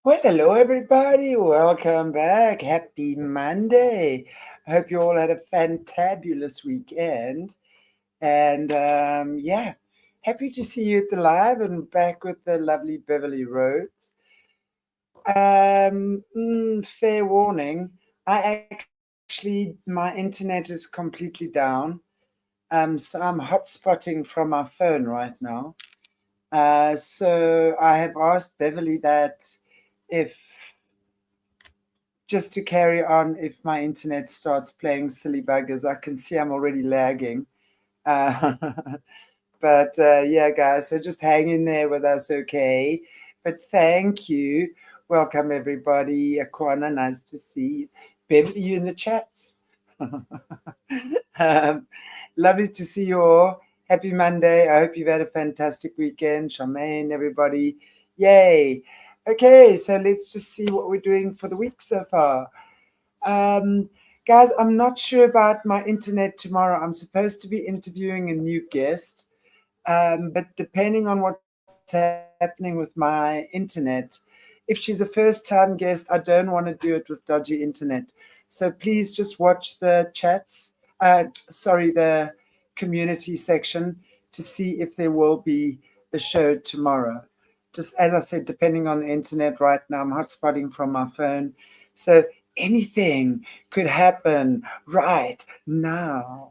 Well, hello everybody. Welcome back. Happy Monday. I hope you all had a fantabulous weekend. And yeah, happy to see you at the live and back with the lovely Beverli Rhodes. Fair warning. My internet is completely down. So I'm hotspotting from my phone right now. So I have asked Beverly that if just to carry on, if my internet starts playing silly buggers, I can see I'm already lagging. Uh, but yeah, guys, so just hang in there with us, okay? But thank you. Welcome, everybody. Aquana, nice to see you. Beverly, you in the chats. um, Lovely to see you all. Happy Monday. I hope you've had a fantastic weekend. Charmaine, everybody. Yay. Okay, so let's just see what we're doing for the week so far. Um, Guys, I'm not sure about my internet tomorrow. I'm supposed to be interviewing a new guest, but depending on what's happening with my internet, if she's a first time guest, I don't want to do it with dodgy internet. So please just watch the chats, sorry, the community section to see if there will be the show tomorrow. Just as I said, depending on the internet right now, I'm hotspotting from my phone. So anything could happen right now.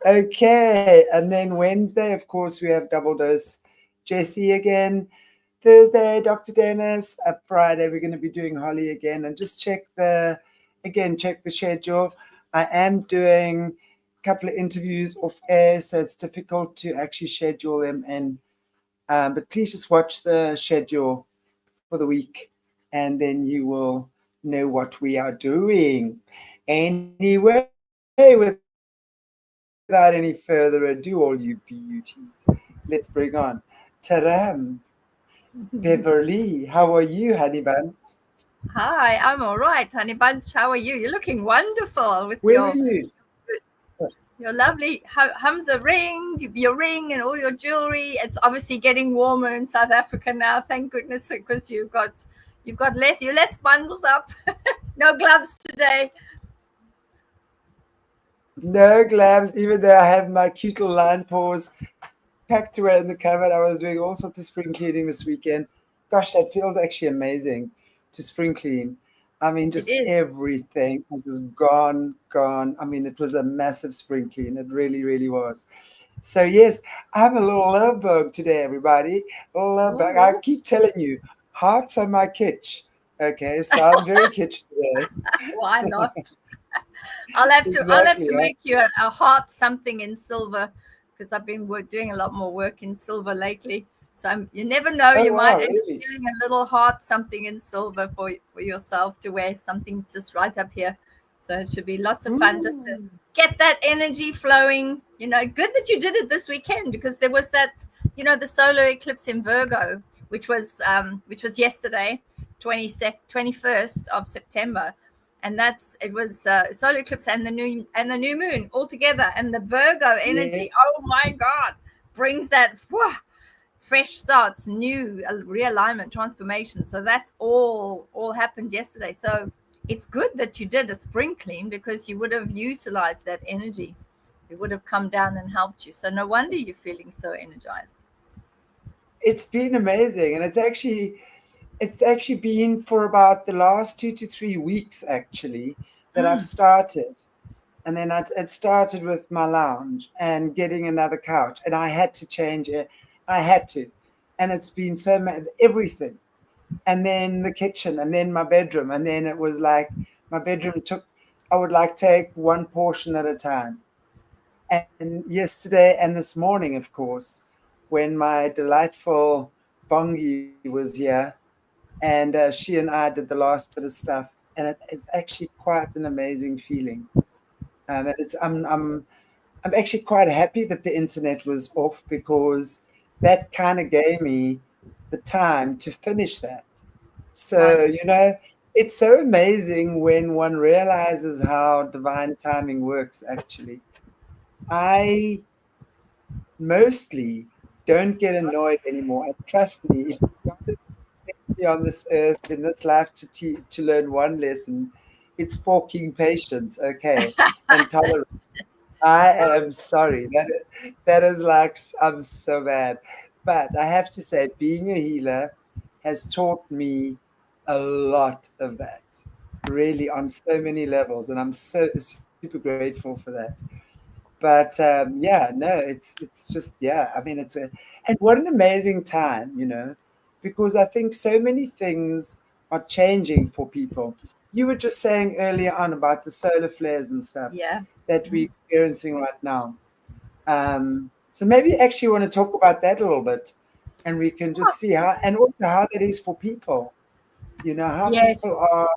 Okay, and then Wednesday, of course, we have double dose Jesse again. Thursday, Dr. Dennis. Friday, we're going to be doing Holly again. And just check the schedule. I am doing a couple of interviews off air, so it's difficult to actually schedule them in. But please just watch the schedule for the week, and then you will know what we are doing. Anyway, without any further ado, all you beauties, let's bring on Taram, Beverly. How are you, honey bun? Hi, I'm all right, honey bunch. How are you? You're looking wonderful with Where are you? your lovely Hamza ring, your ring, and all your jewelry. It's obviously getting warmer in South Africa now. Thank goodness, because you've got less. You're less bundled up. No gloves today. No gloves, even though I have my cute little line paws packed away in the cupboard. I was doing all sorts of spring cleaning this weekend. Gosh, that feels actually amazing to spring clean. I mean, It just is. everything was gone, gone. I mean, it was a massive spring clean. It really, really was. So yes, I'm a little love bug today, everybody. A little love bug. I Ooh, keep telling you, hearts are my kitsch. Okay, so I'm very kitsch today. why not? I'll have Exactly. to Right? make you a heart something in silver, because I've been doing a lot more work in silver lately. So you never know, Oh you might wow, end up really? doing a little heart something in silver for yourself to wear something just right up here. So it should be lots of fun just to Ooh. get that energy flowing. Good that you did it this weekend, because there was that, the solar eclipse in Virgo, which was yesterday, 21st of September, and it was solar eclipse and the new moon all together, and the Virgo energy, Yes. oh my god, brings that fresh starts, new realignment, transformation. So that's all happened yesterday. So it's good that you did a spring clean, because you would have utilized that energy. It would have come down and helped you. So no wonder you're feeling so energized. It's been amazing, and it's actually been for about the last 2 to 3 weeks actually that I've Mm, started. And then it started with my lounge and getting another couch, and I had to change it. I had to, and it's been so everything. And then the kitchen, and then my bedroom, and then it was like my bedroom took. I would like take one portion at a time. And yesterday and this morning, of course, when my delightful Bongi was here, and she and I did the last bit of stuff, and it's actually quite an amazing feeling. And I'm actually quite happy that the internet was off, because that kind of gave me the time to finish that. So, wonderful. it's so amazing when one realizes how divine timing works, actually. I mostly don't get annoyed anymore. And trust me, here on this earth in this life to learn one lesson. It's forking patience, okay, and tolerance. I am sorry. That is like I'm so bad. But I have to say, being a healer has taught me a lot of that, really on so many levels, and I'm so super grateful for that. But yeah, no, it's just yeah. I mean, it's a and what an amazing time, because I think so many things are changing for people. You were just saying earlier on about the solar flares and stuff Yeah. that we're experiencing right now. So maybe you actually want to talk about that a little bit, and we can just see how, and also how that is for people. How Yes, people are.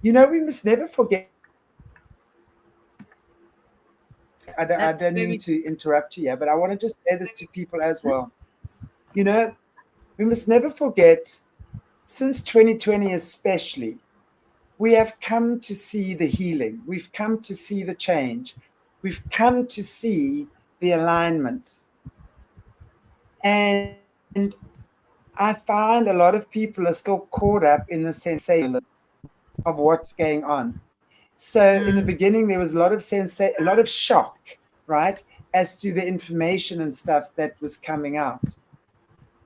We must never forget. I that's don't mean very to interrupt you here, but I want to just say this to people as well. You know, we must never forget, since 2020 especially, we have come to see the healing. We've come to see the change. We've come to see the alignment. And I find a lot of people are still caught up in the sensationalism of what's going on. So in the mm, beginning, there was a lot of shock, right, as to the information and stuff that was coming out.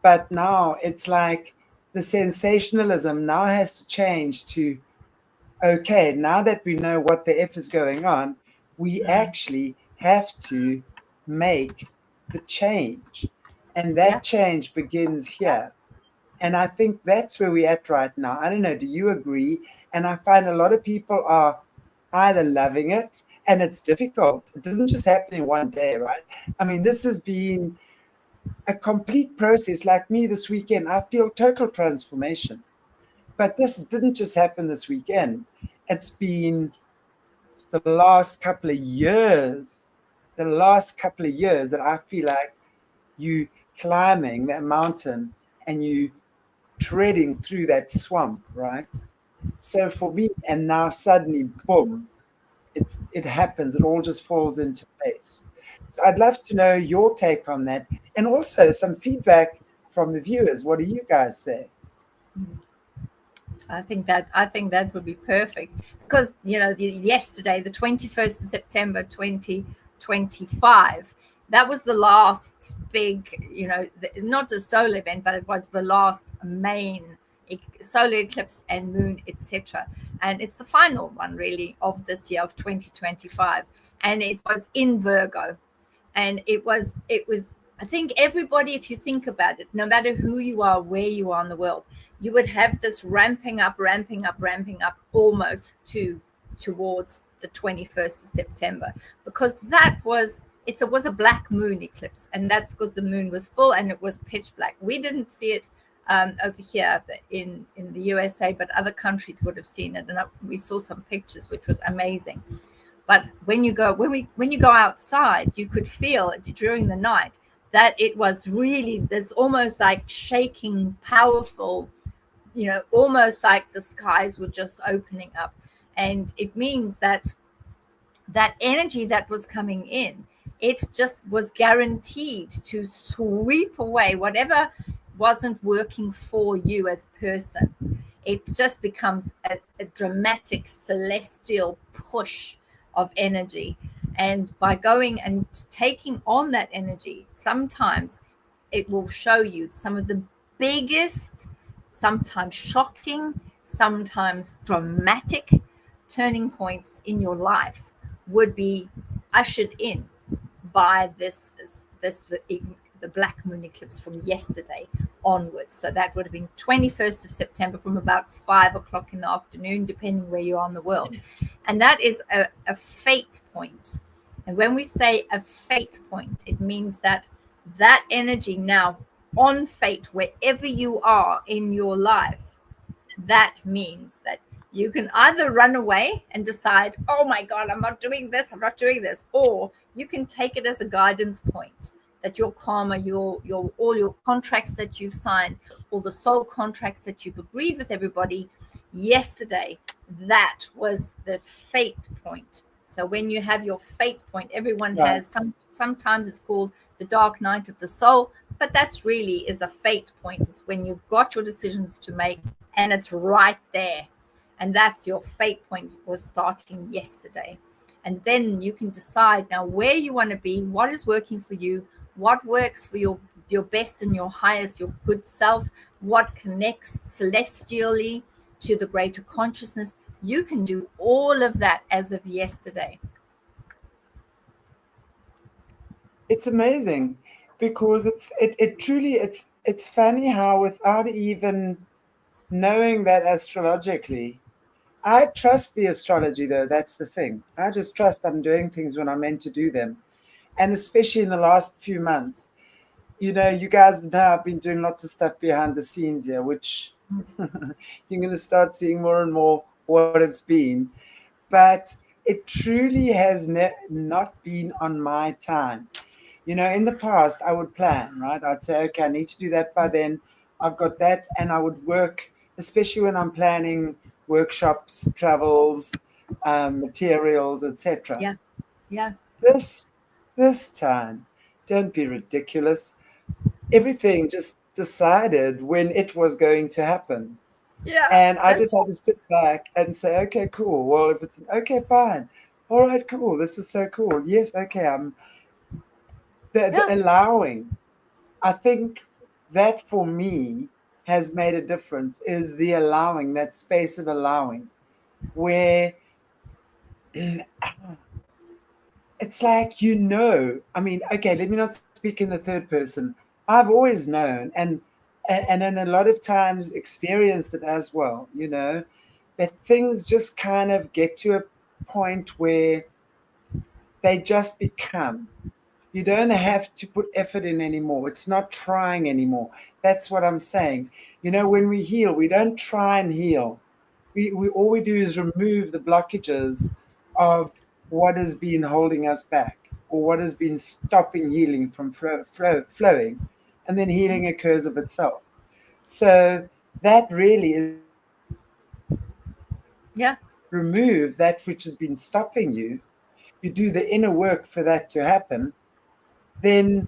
But now it's like the sensationalism now has to change to, okay, now that we know what the F is going on, we mm, actually have to make the change. And yeah. that change begins here. And I think that's where we're at right now. I don't know, do you agree? And I find a lot of people are either loving it, and it's difficult. It doesn't just happen in one day, right? I mean, this has been a complete process. Like me this weekend, I feel total transformation. But this didn't just happen this weekend. It's been the last couple of years, that I feel like you climbing that mountain and you treading through that swamp, right? So for me, and now suddenly, boom, it happens. It all just falls into place. So I'd love to know your take on that, and also some feedback from the viewers. What do you guys say? I think that would be perfect because yesterday, the 21st of September 2025, that was the last big, not a solar event, but it was the last main solar eclipse and moon, etc. And it's the final one really of this year of 2025, and it was in Virgo. And it was I think everybody, if you think about it, no matter who you are, where you are in the world, you would have this ramping up almost towards the 21st of September, because it was a black moon eclipse, and that's because the moon was full and it was pitch black. We didn't see it over here in the USA, but other countries would have seen it, and we saw some pictures, which was amazing. But when you go outside, you could feel it during the night that it was really this almost like shaking, powerful, almost like the skies were just opening up. And it means that that energy that was coming in, it just was guaranteed to sweep away whatever wasn't working for you as a person. It just becomes a dramatic celestial push of energy. And by going and taking on that energy, sometimes it will show you some of the biggest, sometimes shocking, sometimes dramatic turning points in your life would be ushered in by the black moon eclipse from yesterday onwards. So that would have been 21st of September from about 5 o'clock in the afternoon, depending where you are in the world. And that is a fate point. And when we say a fate point, it means that energy now on fate, wherever you are in your life, that means that you can either run away and decide, oh my God, I'm not doing this, or you can take it as a guidance point that your karma, your all your contracts that you've signed, all the soul contracts that you've agreed with everybody yesterday, that was the fate point. So when you have your fate point, everyone has sometimes it's called the dark night of the soul, But that's really is a fate point. It's when you've got your decisions to make and it's right there. And that's your fate point, was starting yesterday. And then you can decide now where you want to be, what is working for you, what works for your best and your highest, your good self, what connects celestially to the greater consciousness. You can do all of that as of yesterday. It's amazing because it truly it's funny how without even knowing that astrologically, I trust the astrology though. That's the thing. I just trust I'm doing things when I'm meant to do them. And especially in the last few months, you guys know I've been doing lots of stuff behind the scenes here, which you're going to start seeing more and more what it's been. But it truly has not been on my time. In the past, I would plan, right? I'd say, okay, I need to do that by then. I've got that. And I would work, especially when I'm planning workshops, travels, materials, etc. Yeah. Yeah. This time, don't be ridiculous. Everything just decided when it was going to happen. Yeah. And I just had to sit back and say, okay, cool. Well, if it's okay, fine. All right, cool. This is so cool. Yes, okay. The Yeah. allowing. I think that for me has made a difference is the allowing, that space of allowing, where it's like, I mean, okay, let me not speak in the third person. I've always known and then a lot of times experienced it as well, that things just kind of get to a point where they just become. You don't have to put effort in anymore. It's not trying anymore. That's what I'm saying. When we heal, we don't try and heal. We all we do is remove the blockages of what has been holding us back or what has been stopping healing from flowing, and then healing occurs of itself. So that really is Yeah. remove that which has been stopping you. You do the inner work for that to happen, then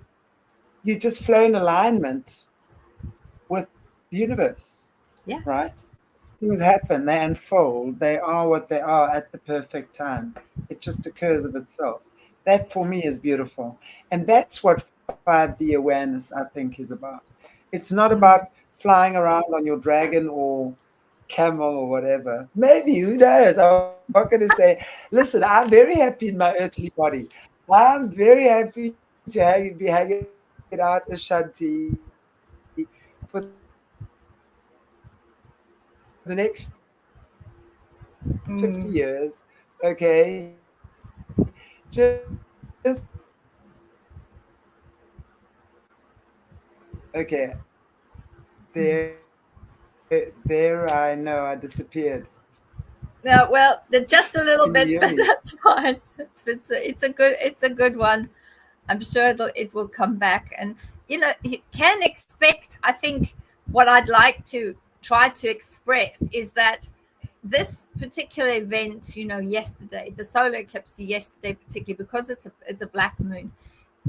you just flow in alignment with the universe, Yeah. right? Things happen, they unfold, they are what they are at the perfect time. It just occurs of itself. That for me is beautiful. And that's what 5D awareness, I think, is about. It's not about Mm. flying around on your dragon or camel or whatever. Maybe, who knows? I'm not going to say, listen, I'm very happy in my earthly body. I'm very happy to be hanging out Ashanti for the next 50 Mm. years, okay? Just okay. There I know I disappeared. No, well, just a little Can you bit, hear but me? that's fine. It's a good one. I'm sure it will come back, and you can expect. I think what I'd like to try to express is that this particular event, yesterday, the solar eclipse yesterday, particularly because it's a black moon,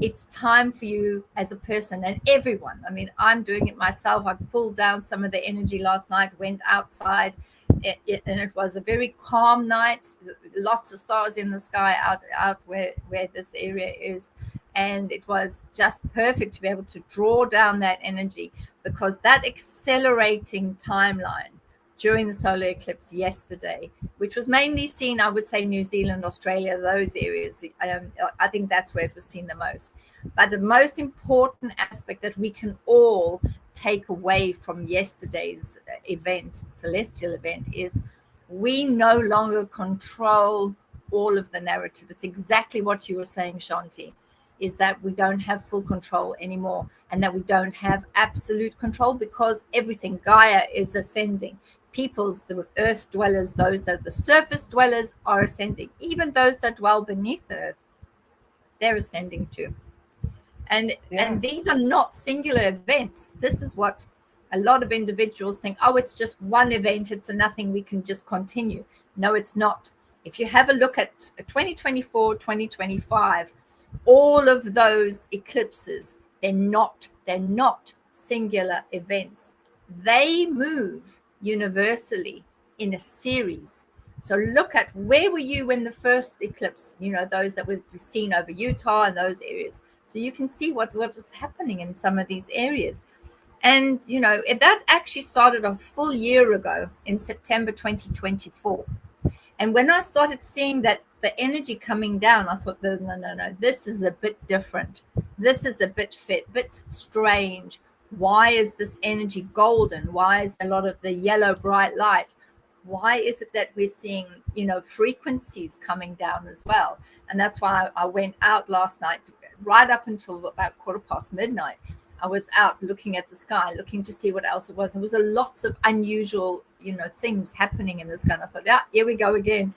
it's time for you as a person and everyone. I mean, I'm doing it myself. I pulled down some of the energy last night, went outside, and it was a very calm night. Lots of stars in the sky out where this area is, and it was just perfect to be able to draw down that energy, because that accelerating timeline during the solar eclipse yesterday, which was mainly seen, I would say, New Zealand, Australia, those areas. I think that's where it was seen the most. But the most important aspect that we can all take away from yesterday's event, celestial event, is we no longer control all of the narrative. It's exactly what you were saying, Chanti, is that we don't have full control anymore, and that we don't have absolute control, because everything, Gaia, is ascending. Peoples, the earth dwellers, those that the surface dwellers, are ascending. Even those that dwell beneath the earth, they're ascending too. and Yeah. and these are not singular events. This is what a lot of individuals think. Oh, it's just one event, it's a nothing, we can just continue. No, it's not. If you have a look at 2024, 2025, all of those eclipses They're not singular events. They move universally in a series. So look at, where were you when the first eclipse, those that were seen over Utah and those areas. So you can see what was happening in some of these areas. And, that actually started a full year ago in September 2024. And when I started seeing that the energy coming down, I thought, no, this is a bit different. This is a bit strange. Why is this energy golden? Why is a lot of the yellow bright light? Why is it that we're seeing, frequencies coming down as well? And that's why I went out last night, right up until about midnight. I was out looking at the sky, looking to see what else it was. There was a lots of unusual, things happening in the sky. And I thought, here we go again.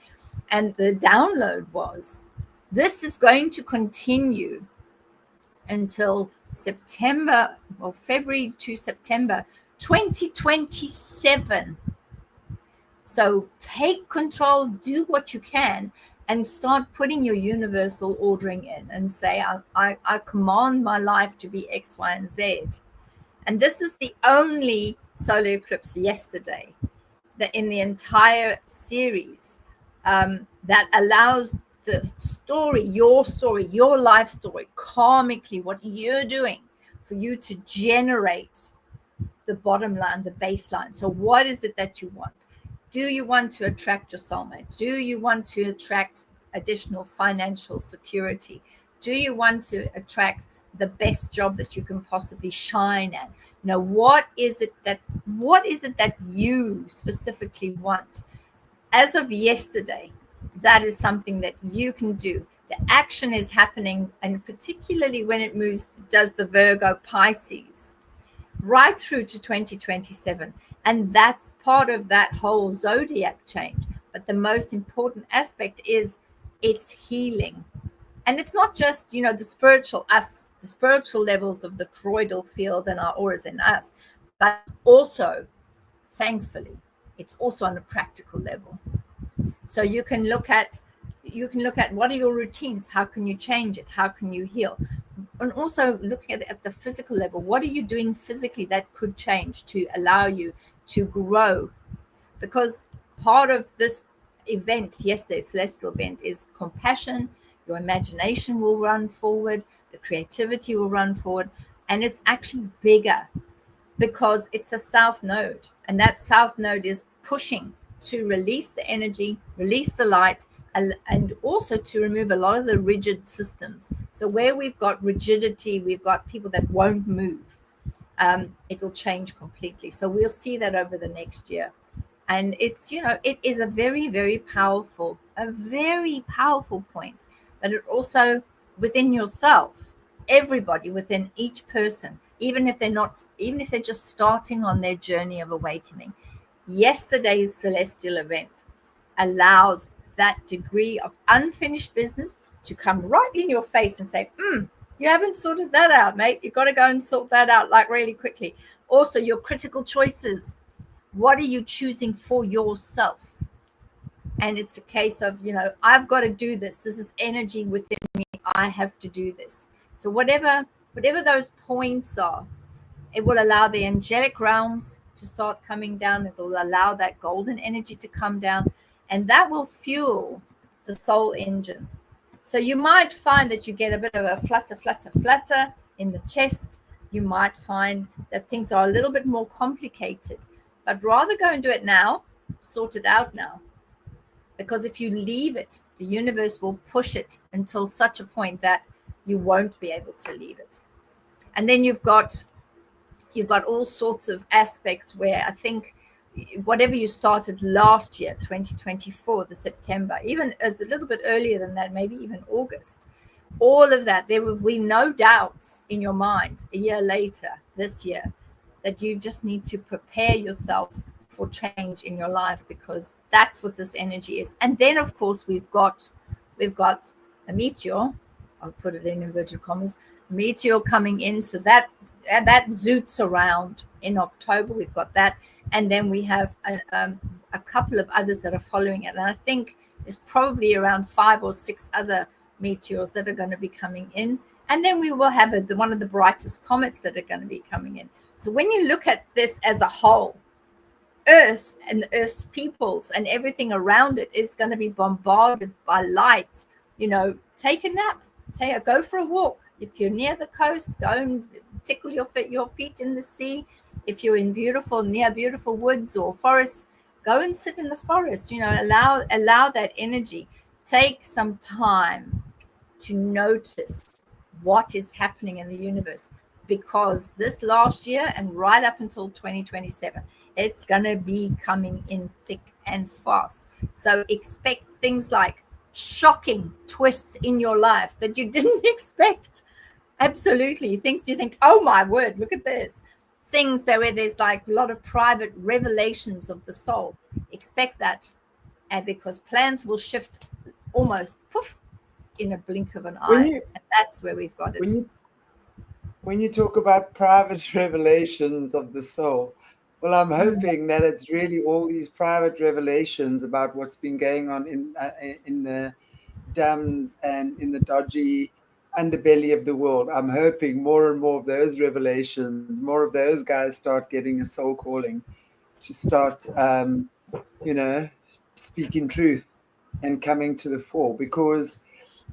And the download was, this is going to continue until September, or February to September 2027. So take control, do what you can, and start putting your universal ordering in and say, I command my life to be X, Y, and Z. And this is the only solar eclipse yesterday that in the entire series that allows the story, your life story, karmically, what you're doing, for you to generate the bottom line, the baseline. So what is it that you want? Do you want to attract your soulmate? Do you want to attract additional financial security? Do you want to attract the best job that you can possibly shine at? What is it that you specifically want? As of yesterday, that is something that you can do. The action is happening, and particularly when it does the Virgo Pisces, right through to 2027. And that's part of that whole zodiac change. But the most important aspect is it's healing. And it's not just, the spiritual levels of the toroidal field and our auras in us, but also, thankfully, it's also on a practical level. So you can look at what are your routines? How can you change it? How can you heal? And also looking at the physical level, what are you doing physically that could change to allow you to grow? Because part of this event, yesterday's celestial event, is compassion. Your imagination will run forward, the creativity will run forward, and it's actually bigger because it's a south node, and that south node is pushing to release the energy, release the light, and also to remove a lot of the rigid systems. So where we've got rigidity, we've got people that won't move, it'll change completely. So we'll see that over the next year. And it's, it is a very, very powerful point. But it also, within yourself, everybody, within each person, even if they're just starting on their journey of awakening, yesterday's celestial event allows that degree of unfinished business to come right in your face and say, you haven't sorted that out, mate. You've got to go and sort that out like really quickly. Also, your critical choices. What are you choosing for yourself? And it's a case of, I've got to do this. This is energy within me. I have to do this. So whatever those points are, it will allow the angelic realms to start coming down. It will allow that golden energy to come down, and that will fuel the soul engine. So you might find that you get a bit of a flutter in the chest. You might find that things are a little bit more complicated, but rather go and do it now, sort it out now. Because if you leave it, the universe will push it until such a point that you won't be able to leave it. And then you've got all sorts of aspects where I think whatever you started last year, 2024, the September, even as a little bit earlier than that, maybe even August, all of that, there will be no doubts in your mind a year later, this year, that you just need to prepare yourself for change in your life, because that's what this energy is. And then, of course, we've got a meteor. I'll put it in inverted commas. Meteor coming in, so that zoots around in October. We've got that, and then we have a couple of others that are following it. And I think there's probably around 5 or 6 other meteors that are going to be coming in. And then we will have one of the brightest comets that are going to be coming in. So when you look at this as a whole, Earth and the Earth's peoples and everything around it is going to be bombarded by light. Take a nap, go for a walk. If you're near the coast, go and tickle your feet in the sea. If you're in near beautiful woods or forests, go and sit in the forest. Allow that energy. Take some time to notice what is happening in the universe, because this last year and right up until 2027, it's going to be coming in thick and fast. So expect things like shocking twists in your life that you didn't expect. Absolutely. Things you think, oh my word, look at this. Things where there's like a lot of private revelations of the soul. Expect that. And because plans will shift almost poof in a blink of an eye. And that's where we've got it. When you talk about private revelations of the soul, well, I'm hoping that it's really all these private revelations about what's been going on in the dumbs and in the dodgy underbelly of the world. I'm hoping more and more of those revelations, more of those guys start getting a soul calling to start, speaking truth and coming to the fore, because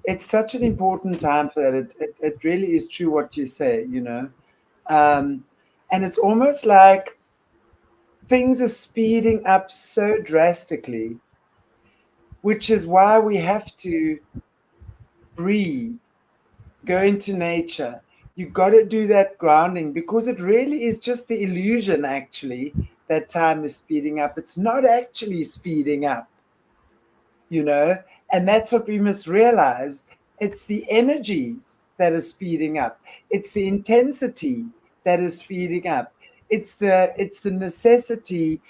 it's such an important time for that. It really is true what you say, and it's almost like things are speeding up so drastically, which is why we have to breathe, go into nature. You've got to do that grounding, because it really is just the illusion, actually, that time is speeding up. It's not actually speeding up, and that's what we must realize. It's the energies that are speeding up. It's the intensity that is speeding up. It's the necessity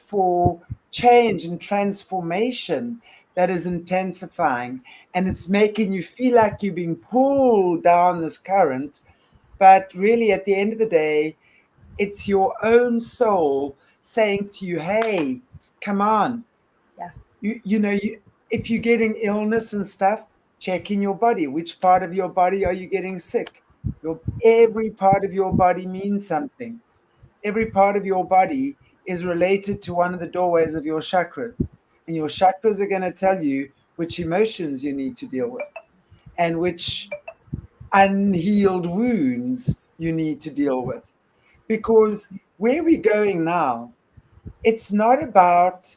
for change and transformation that is intensifying, and it's making you feel like you're being pulled down this current. But really, at the end of the day, it's your own soul saying to you, hey, come on. Yeah. If you're getting illness and stuff, check in your body. Which part of your body are you getting sick? Every part of your body means something. Every part of your body is related to one of the doorways of your chakras. And your chakras are going to tell you which emotions you need to deal with and which unhealed wounds you need to deal with. Because where we're going now, it's not about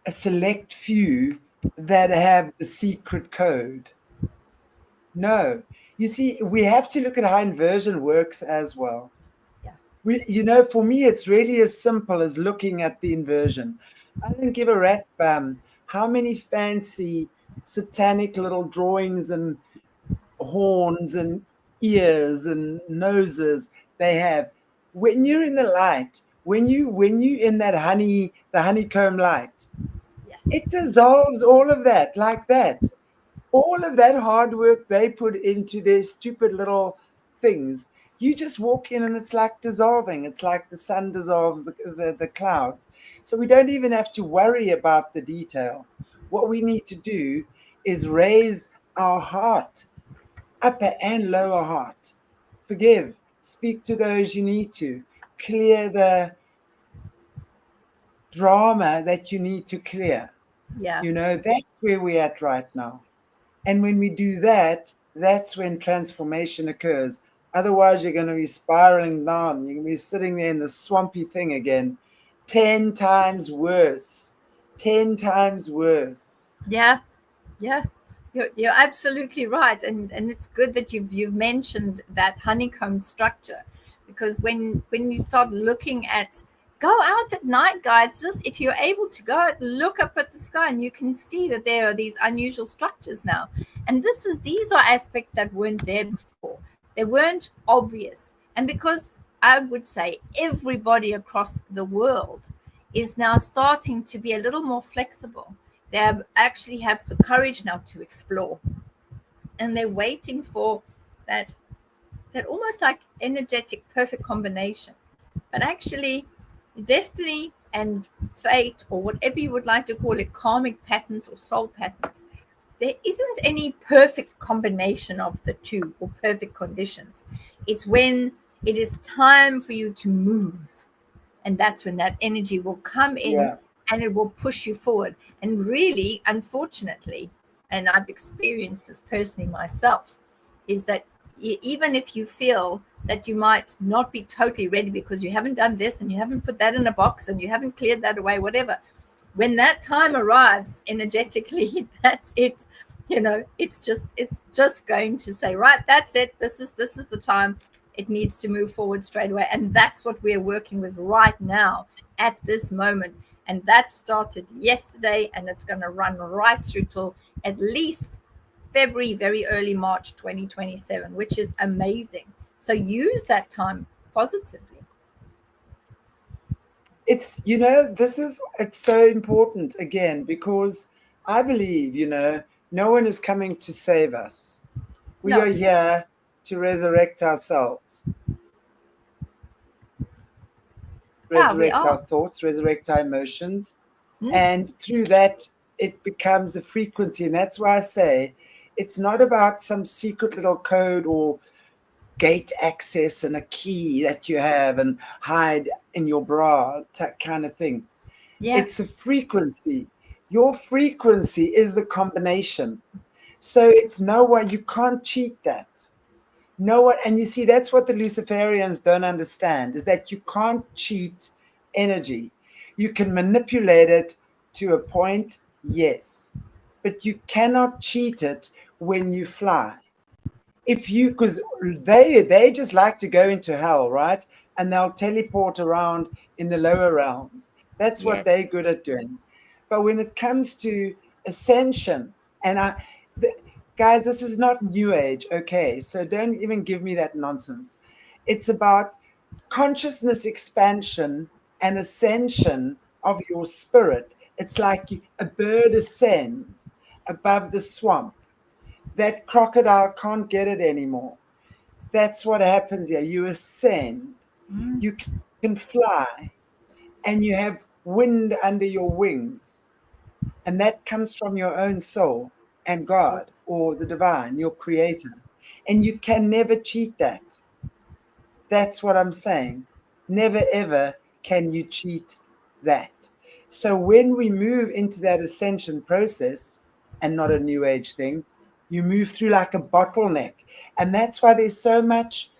a select few that have the secret code. No. You see, we have to look at how inversion works as well. For me, it's really as simple as looking at the inversion. I don't give a rat's bum how many fancy satanic little drawings and horns and ears and noses they have. When you're in the light, when you in that the honeycomb light, it dissolves all of that like that. All of that hard work they put into their stupid little things, you just walk in and it's like dissolving. It's like the sun dissolves the clouds. So we don't even have to worry about the detail. What we need to do is raise our heart, upper and lower heart. Forgive, speak to those you need to, clear the drama that you need to clear. That's where we're at right now. And when we do that, that's when transformation occurs. Otherwise, you're going to be spiraling down. You're going to be sitting there in the swampy thing again, 10 times worse. 10 times worse. Yeah. You're absolutely right, and it's good that you've mentioned that honeycomb structure, because when you start looking at, go out at night, guys, just if you're able to go out, look up at the sky, and you can see that there are these unusual structures now. And these are aspects that weren't there before. They weren't obvious, and because I would say everybody across the world is now starting to be a little more flexible. They actually have the courage now to explore, and they're waiting for that almost like energetic perfect combination. But actually, destiny and fate, or whatever you would like to call it, karmic patterns or soul patterns, there isn't any perfect combination of the two or perfect conditions. It's when it is time for you to move. And that's when that energy will come in Yeah. and it will push you forward. And really, unfortunately, and I've experienced this personally myself, is that even if you feel that you might not be totally ready because you haven't done this and you haven't put that in a box and you haven't cleared that away, whatever, when that time arrives energetically, that's it. It's just going to say, right, that's it. This is the time. It needs to move forward straight away. And that's what we're working with right now at this moment. And that started yesterday, and it's going to run right through till at least February, very early March 2027, which is amazing. So use that time positively. It's, it's so important again, because I believe, no one is coming to save us. We No. are here to resurrect ourselves, We resurrect are. our thoughts, resurrect our emotions. Mm. And through that, it becomes a frequency. And that's why I say it's not about some secret little code or gate access and a key that you have and hide in your bra, that kind of thing. Yeah. It's a frequency. Your frequency is the combination. So it's no one, you can't cheat that. No one, and you see, that's what the Luciferians don't understand, is that you can't cheat energy. You can manipulate it to a point, yes, but you cannot cheat it when you fly. If you, because they just like to go into hell, right? And they'll teleport around in the lower realms. That's what Yes. they're good at doing. But when it comes to ascension, and guys, this is not new age, okay? So don't even give me that nonsense. It's about consciousness expansion and ascension of your spirit. It's like a bird ascends above the swamp. That crocodile can't get it anymore. That's what happens here. You ascend, you can fly, and you have wind under your wings. And that comes from your own soul and God or the divine, your creator. And you can never cheat that. That's what I'm saying. Never ever can you cheat that. So when we move into that ascension process, and not a new age thing, you move through like a bottleneck. And that's why there's so much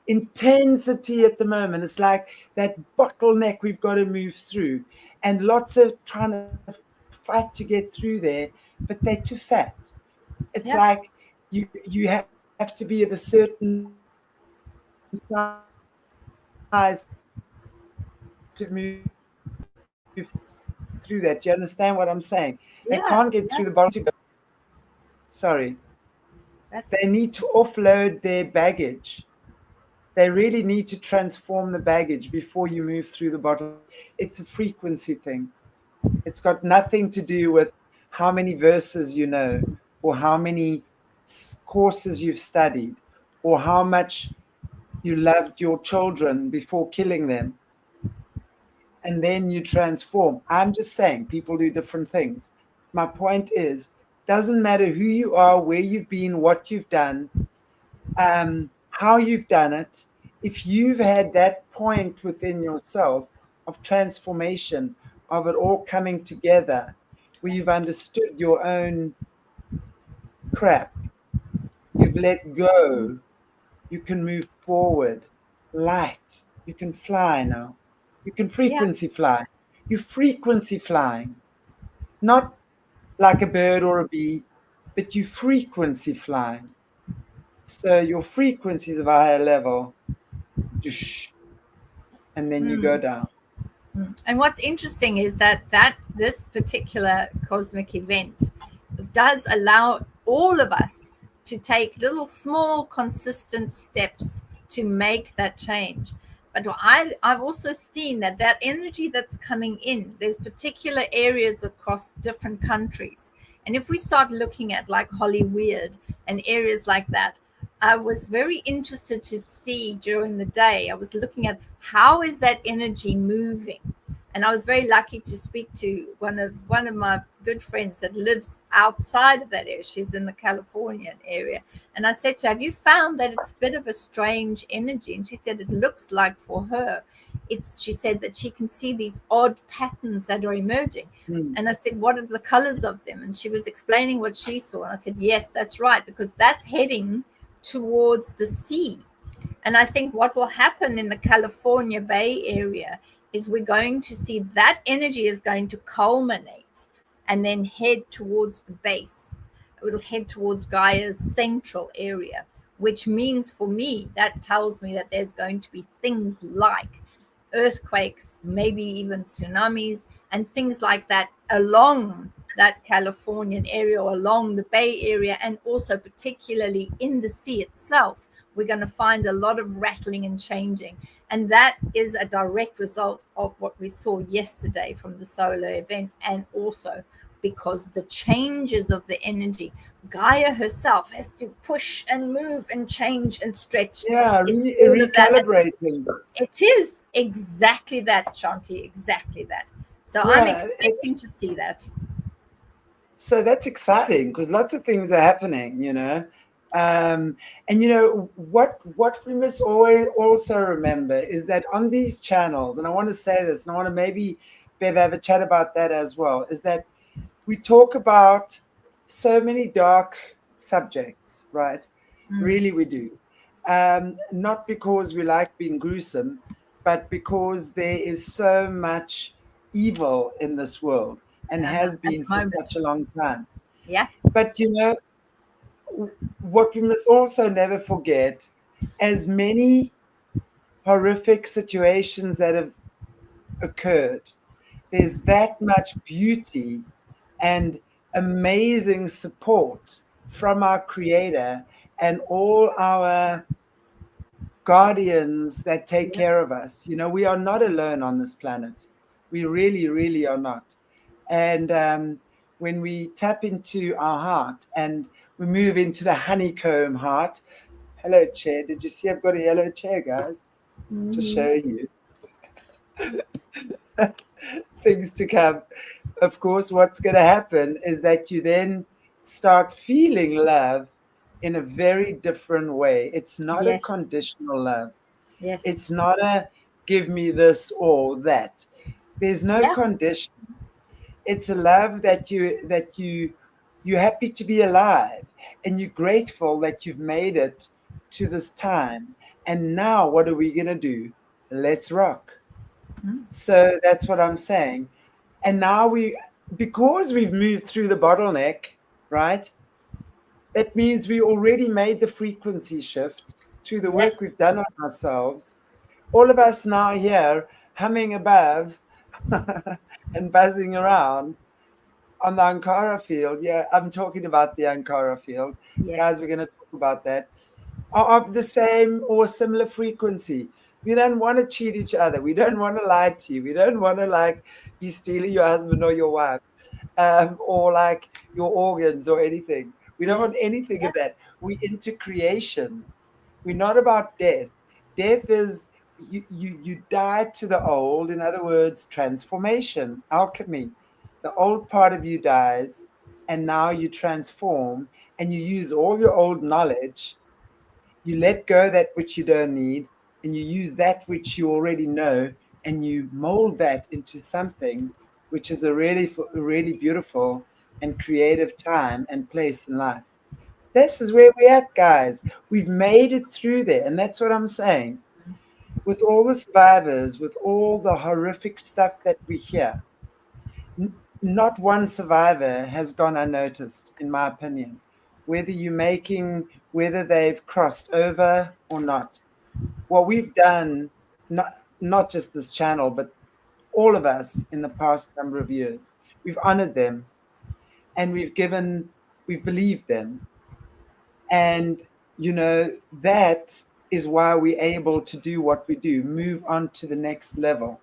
intensity at the moment. It's like that bottleneck we've got to move through. And lots of trying to fight to get through there, but they're too fat. It's Yeah. like you have to be of a certain size to move through that. Do you understand what I'm saying? They Yeah. can't get through the bottom. Sorry. That's They need to offload their baggage. They really need to transform the baggage before you move through the bottom. It's a frequency thing. It's got nothing to do with how many verses you know, or how many courses you've studied, or how much you loved your children before killing them. And then you transform. I'm just saying people do different things. My point is, doesn't matter who you are, where you've been, what you've done, how you've done it. If you've had that point within yourself of transformation, of it all coming together, where you've understood your own crap, you've let go, you can move forward, light, you can fly now. You can yeah. frequency fly. You frequency flying, not like a bird or a bee, but you frequency flying. So your frequency is of a higher level, and then you go down. And what's interesting is that this particular cosmic event does allow all of us to take little small consistent steps to make that change. But I've also seen that energy that's coming in, there's particular areas across different countries. And if we start looking at like Hollywood and areas like that, I was very interested to see during the day. I was looking at how is that energy moving, And I was very lucky to speak to one of my good friends that lives outside of that area. She's in the Californian area. And I said to her, have you found that it's a bit of a strange energy? And she said it looks like for her, she said that she can see these odd patterns that are emerging. And I said, what are the colors of them? And she was explaining what she saw. And I said, yes, that's right, because that's heading towards the sea. And I think what will happen in the California Bay Area is we're going to see that energy is going to culminate and then head towards the base. It will head towards Gaia's central area, which means for me, that tells me that there's going to be things like earthquakes, maybe even tsunamis and things like that along that Californian area or along the Bay Area, and also particularly in the sea itself. We're going to find a lot of rattling and changing. And that is a direct result of what we saw yesterday from the solar event, and also because the changes of the energy, Gaia herself has to push and move and change and stretch. Yeah, It's all of that. recalibrating. It is exactly that, Chanti, exactly that. So Yeah, I'm expecting to see that. So that's exciting because lots of things are happening, and what we must always also remember is that on these channels, and I want to say this, and I want to maybe Bev have a chat about that as well, is that we talk about so many dark subjects, right? Really, we do. Not because we like being gruesome, but because there is so much evil in this world and has At the been for moment. such a long time. Yeah. But what we must also never forget, as many horrific situations that have occurred, there's that much beauty and amazing support from our Creator and all our guardians that take care of us. We are not alone on this planet. We really, really are not. And when we tap into our heart and we move into the honeycomb heart, hello, chair. Did you see I've got a yellow chair, guys? Just showing you things to come. Of course, what's going to happen is that you then start feeling love in a very different way. It's not a Yes. conditional love. Yes. It's not a give me this or that. There's no Yeah. condition. It's a love that you're happy to be alive and you're grateful that you've made it to this time. And now what are we gonna do? Let's rock. So that's what I'm saying. And now because we've moved through the bottleneck, right? That means we already made the frequency shift through the work Yes. we've done on ourselves. All of us now here humming above and buzzing around on the Ankara field. Yeah, I'm talking about the Ankara field. Yes. Guys, we're going to talk about that. Are of the same or similar frequency. We don't want to cheat each other. We don't want to lie to you. We don't want to be stealing your husband or your wife, or your organs or anything. We don't want anything of that. We into creation. We're not about death. Death is you die to the old. In other words, transformation, alchemy. The old part of you dies, and now you transform, and you use all your old knowledge. You let go that which you don't need, and you use that which you already know, and you mold that into something which is a really beautiful and creative time and place in life. This is where we're at, guys. We've made it through there. And that's what I'm saying. With all the survivors, with all the horrific stuff that we hear, not one survivor has gone unnoticed, in my opinion. Whether they've crossed over or not. What we've done, not just this channel, but all of us in the past number of years, we've honored them and we've believed them. And, that is why we're able to do what we do, move on to the next level.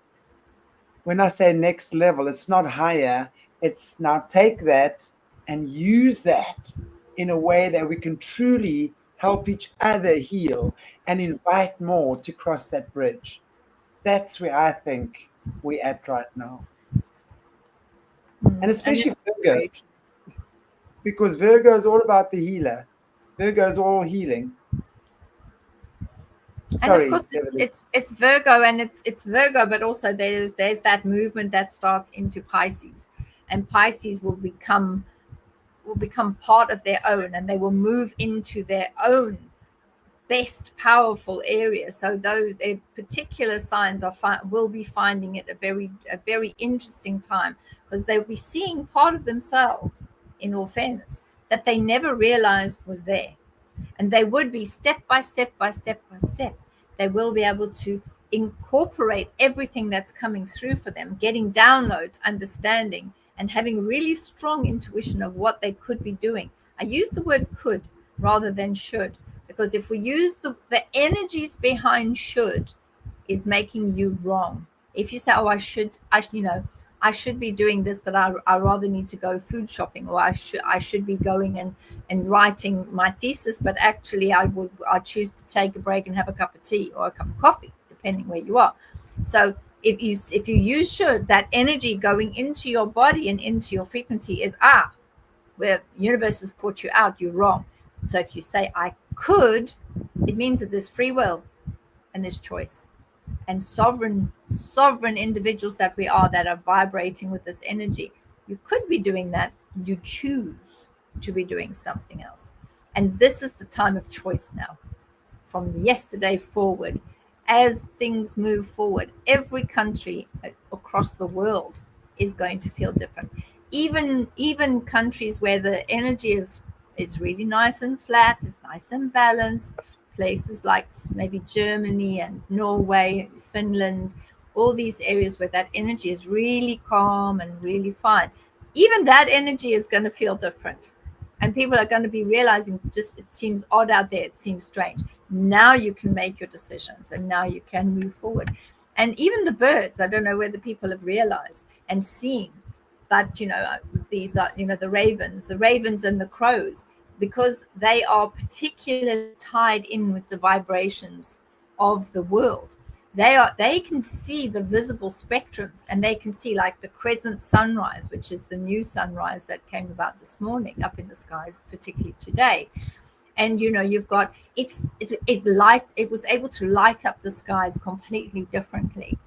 When I say next level, it's not higher, it's now take that and use that in a way that we can truly help each other heal and invite more to cross that bridge. That's where I think we're at right now. Mm. And especially that's Virgo, very true. because Virgo is all about the healer. Virgo is all healing. And of Sorry, course Beverli. it's Virgo, and it's Virgo, but also there's that movement that starts into Pisces, and Pisces will become part of their own, and they will move into their own best powerful area. So those their particular signs will be finding it a very interesting time, because they'll be seeing part of themselves, in all fairness, that they never realized was there. And they would be step by step by step by step, they will be able to incorporate everything that's coming through for them, getting downloads, understanding, and having really strong intuition of what they could be doing. I use the word could rather than should, because if we use the energies behind should is making you wrong. If you say, oh, I should be doing this, but I rather need to go food shopping, or I should be going and writing my thesis, but actually I choose to take a break and have a cup of tea or a cup of coffee, depending where you are. So if you use should, that energy going into your body and into your frequency is where universe has caught you out, you're wrong. So if you say I could, it means that there's free will and there's choice. And sovereign individuals that we are, that are vibrating with this energy, you could be doing that. You choose to be doing something else. And this is the time of choice now. From yesterday forward, as things move forward, every country across the world is going to feel different. Even countries where the energy is really nice and flat, is nice and balanced, places like maybe Germany and Norway, Finland, all these areas where that energy is really calm and really fine, even that energy is going to feel different. And people are going to be realizing, just it seems odd out there, it seems strange. Now you can make your decisions, and now you can move forward. And even the birds, I don't know whether people have realized and seen, but these are the ravens and the crows, because they are particularly tied in with the vibrations of the world. They can see the visible spectrums, and they can see, like, the crescent sunrise, which is the new sunrise that came about this morning up in the skies, particularly today. And you've got it was able to light up the skies completely differently.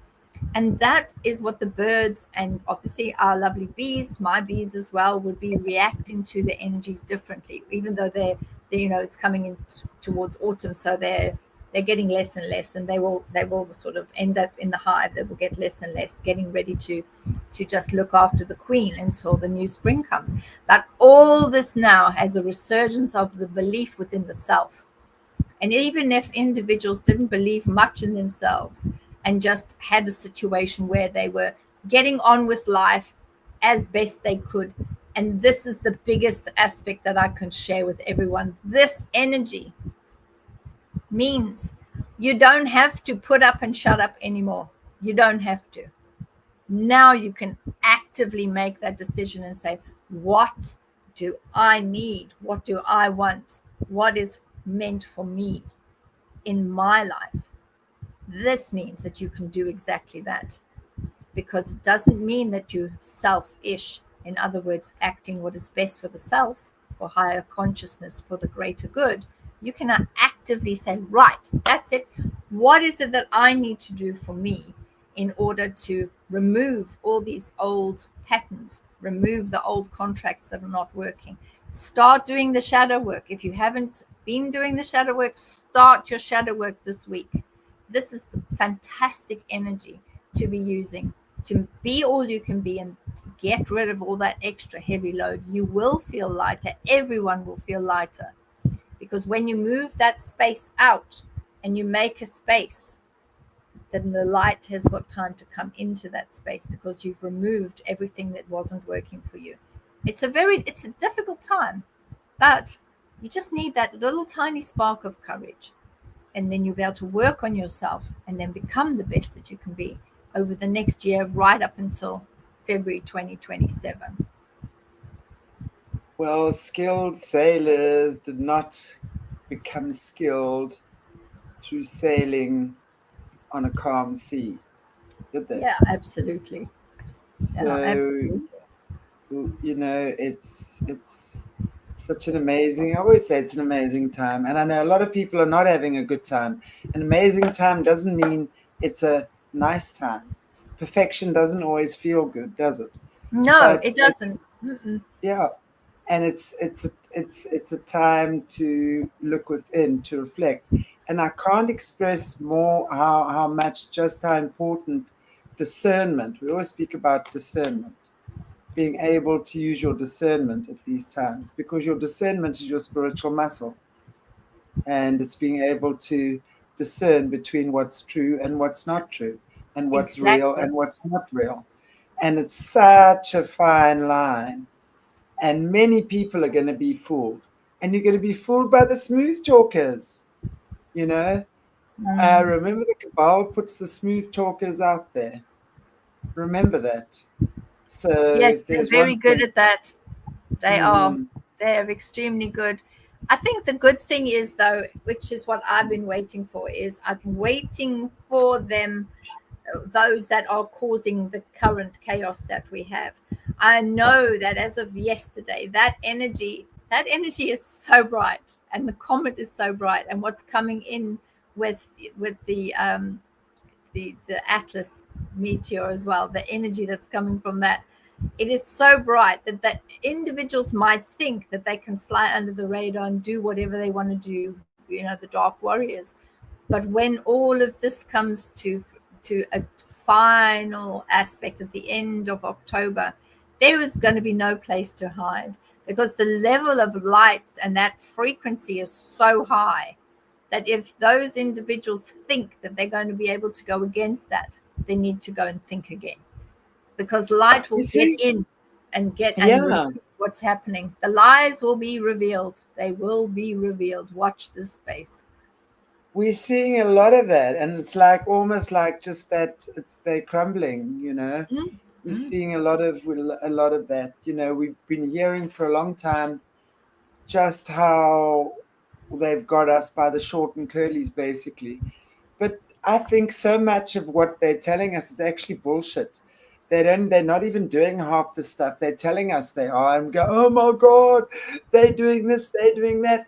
And that is what the birds, and obviously our lovely bees, my bees as well, would be reacting to the energies differently, even though they're it's coming in towards autumn, so they're getting less and less, and they will sort of end up in the hive. They will get less and less, getting ready to just look after the queen until the new spring comes. But all this now has a resurgence of the belief within the self. And even if individuals didn't believe much in themselves and just had a situation where they were getting on with life as best they could, and this is the biggest aspect that I can share with everyone, this energy means you don't have to put up and shut up anymore. You don't have to. Now you can actively make that decision and say, what do I need? What do I want? What is meant for me in my life? This means that you can do exactly that, because it doesn't mean that you're selfish. In other words, acting what is best for the self, for higher consciousness, for the greater good. You can actively say, right, that's it. What is it that I need to do for me in order to remove all these old patterns, remove the old contracts that are not working? Start doing the shadow work. If you haven't been doing the shadow work, start your shadow work this week. This is the fantastic energy to be using, to be all you can be and get rid of all that extra heavy load. You will feel lighter. Everyone will feel lighter, because when you move that space out and you make a space, then the light has got time to come into that space, because you've removed everything that wasn't working for you. It's a difficult time, but you just need that little tiny spark of courage, and then you'll be able to work on yourself and then become the best that you can be over the next year, right up until February 2027. Well, skilled sailors did not become skilled through sailing on a calm sea. did they? Yeah, absolutely. Yeah, So, absolutely. it's such an amazing, I always say it's an amazing time. And I know a lot of people are not having a good time. An amazing time doesn't mean it's a nice time. Perfection doesn't always feel good, does it? No, But it it's, doesn't. Mm-mm. yeah, and it's a time to look within, to reflect. And I can't express more how much, just how important discernment. We always speak about discernment, being able to use your discernment at these times, because your discernment is your spiritual muscle, and it's being able to discern between what's true and what's not true, and what's real Exactly. and what's not real. And it's such a fine line, and many people are going to be fooled, and you're going to be fooled by the smooth talkers, you know. Mm. Remember, the cabal puts the smooth talkers out there. Remember that. Yes, So they're there's one very good thing. at that. They are. Mm, They're extremely good. I think the good thing is, though, which is what I've been waiting for, is I'm waiting for them, those that are causing the current chaos that we have. I know that as of yesterday, that energy is so bright, and the comet is so bright, and what's coming in with the Atlas meteor as well, the energy that's coming from that, it is so bright that individuals might think that they can fly under the radar and do whatever they want to do, the dark warriors. But when all of this comes to a final aspect at the end of October, there is going to be no place to hide, because the level of light and that frequency is so high that if those individuals think that they're going to be able to go against that, they need to go and think again, because light will you get see, in and remove yeah, what's happening. The lies will be revealed. They will be revealed. Watch this space. we're seeing a lot of that, and it's like almost like just that they're crumbling. Mm, We're mm, seeing a lot of that. We've been hearing for a long time just how they've got us by the short and curlies, basically. But I think so much of what they're telling us is actually bullshit. They're not even doing half the stuff they're telling us they are, and go, oh my God, they're doing this, they're doing that.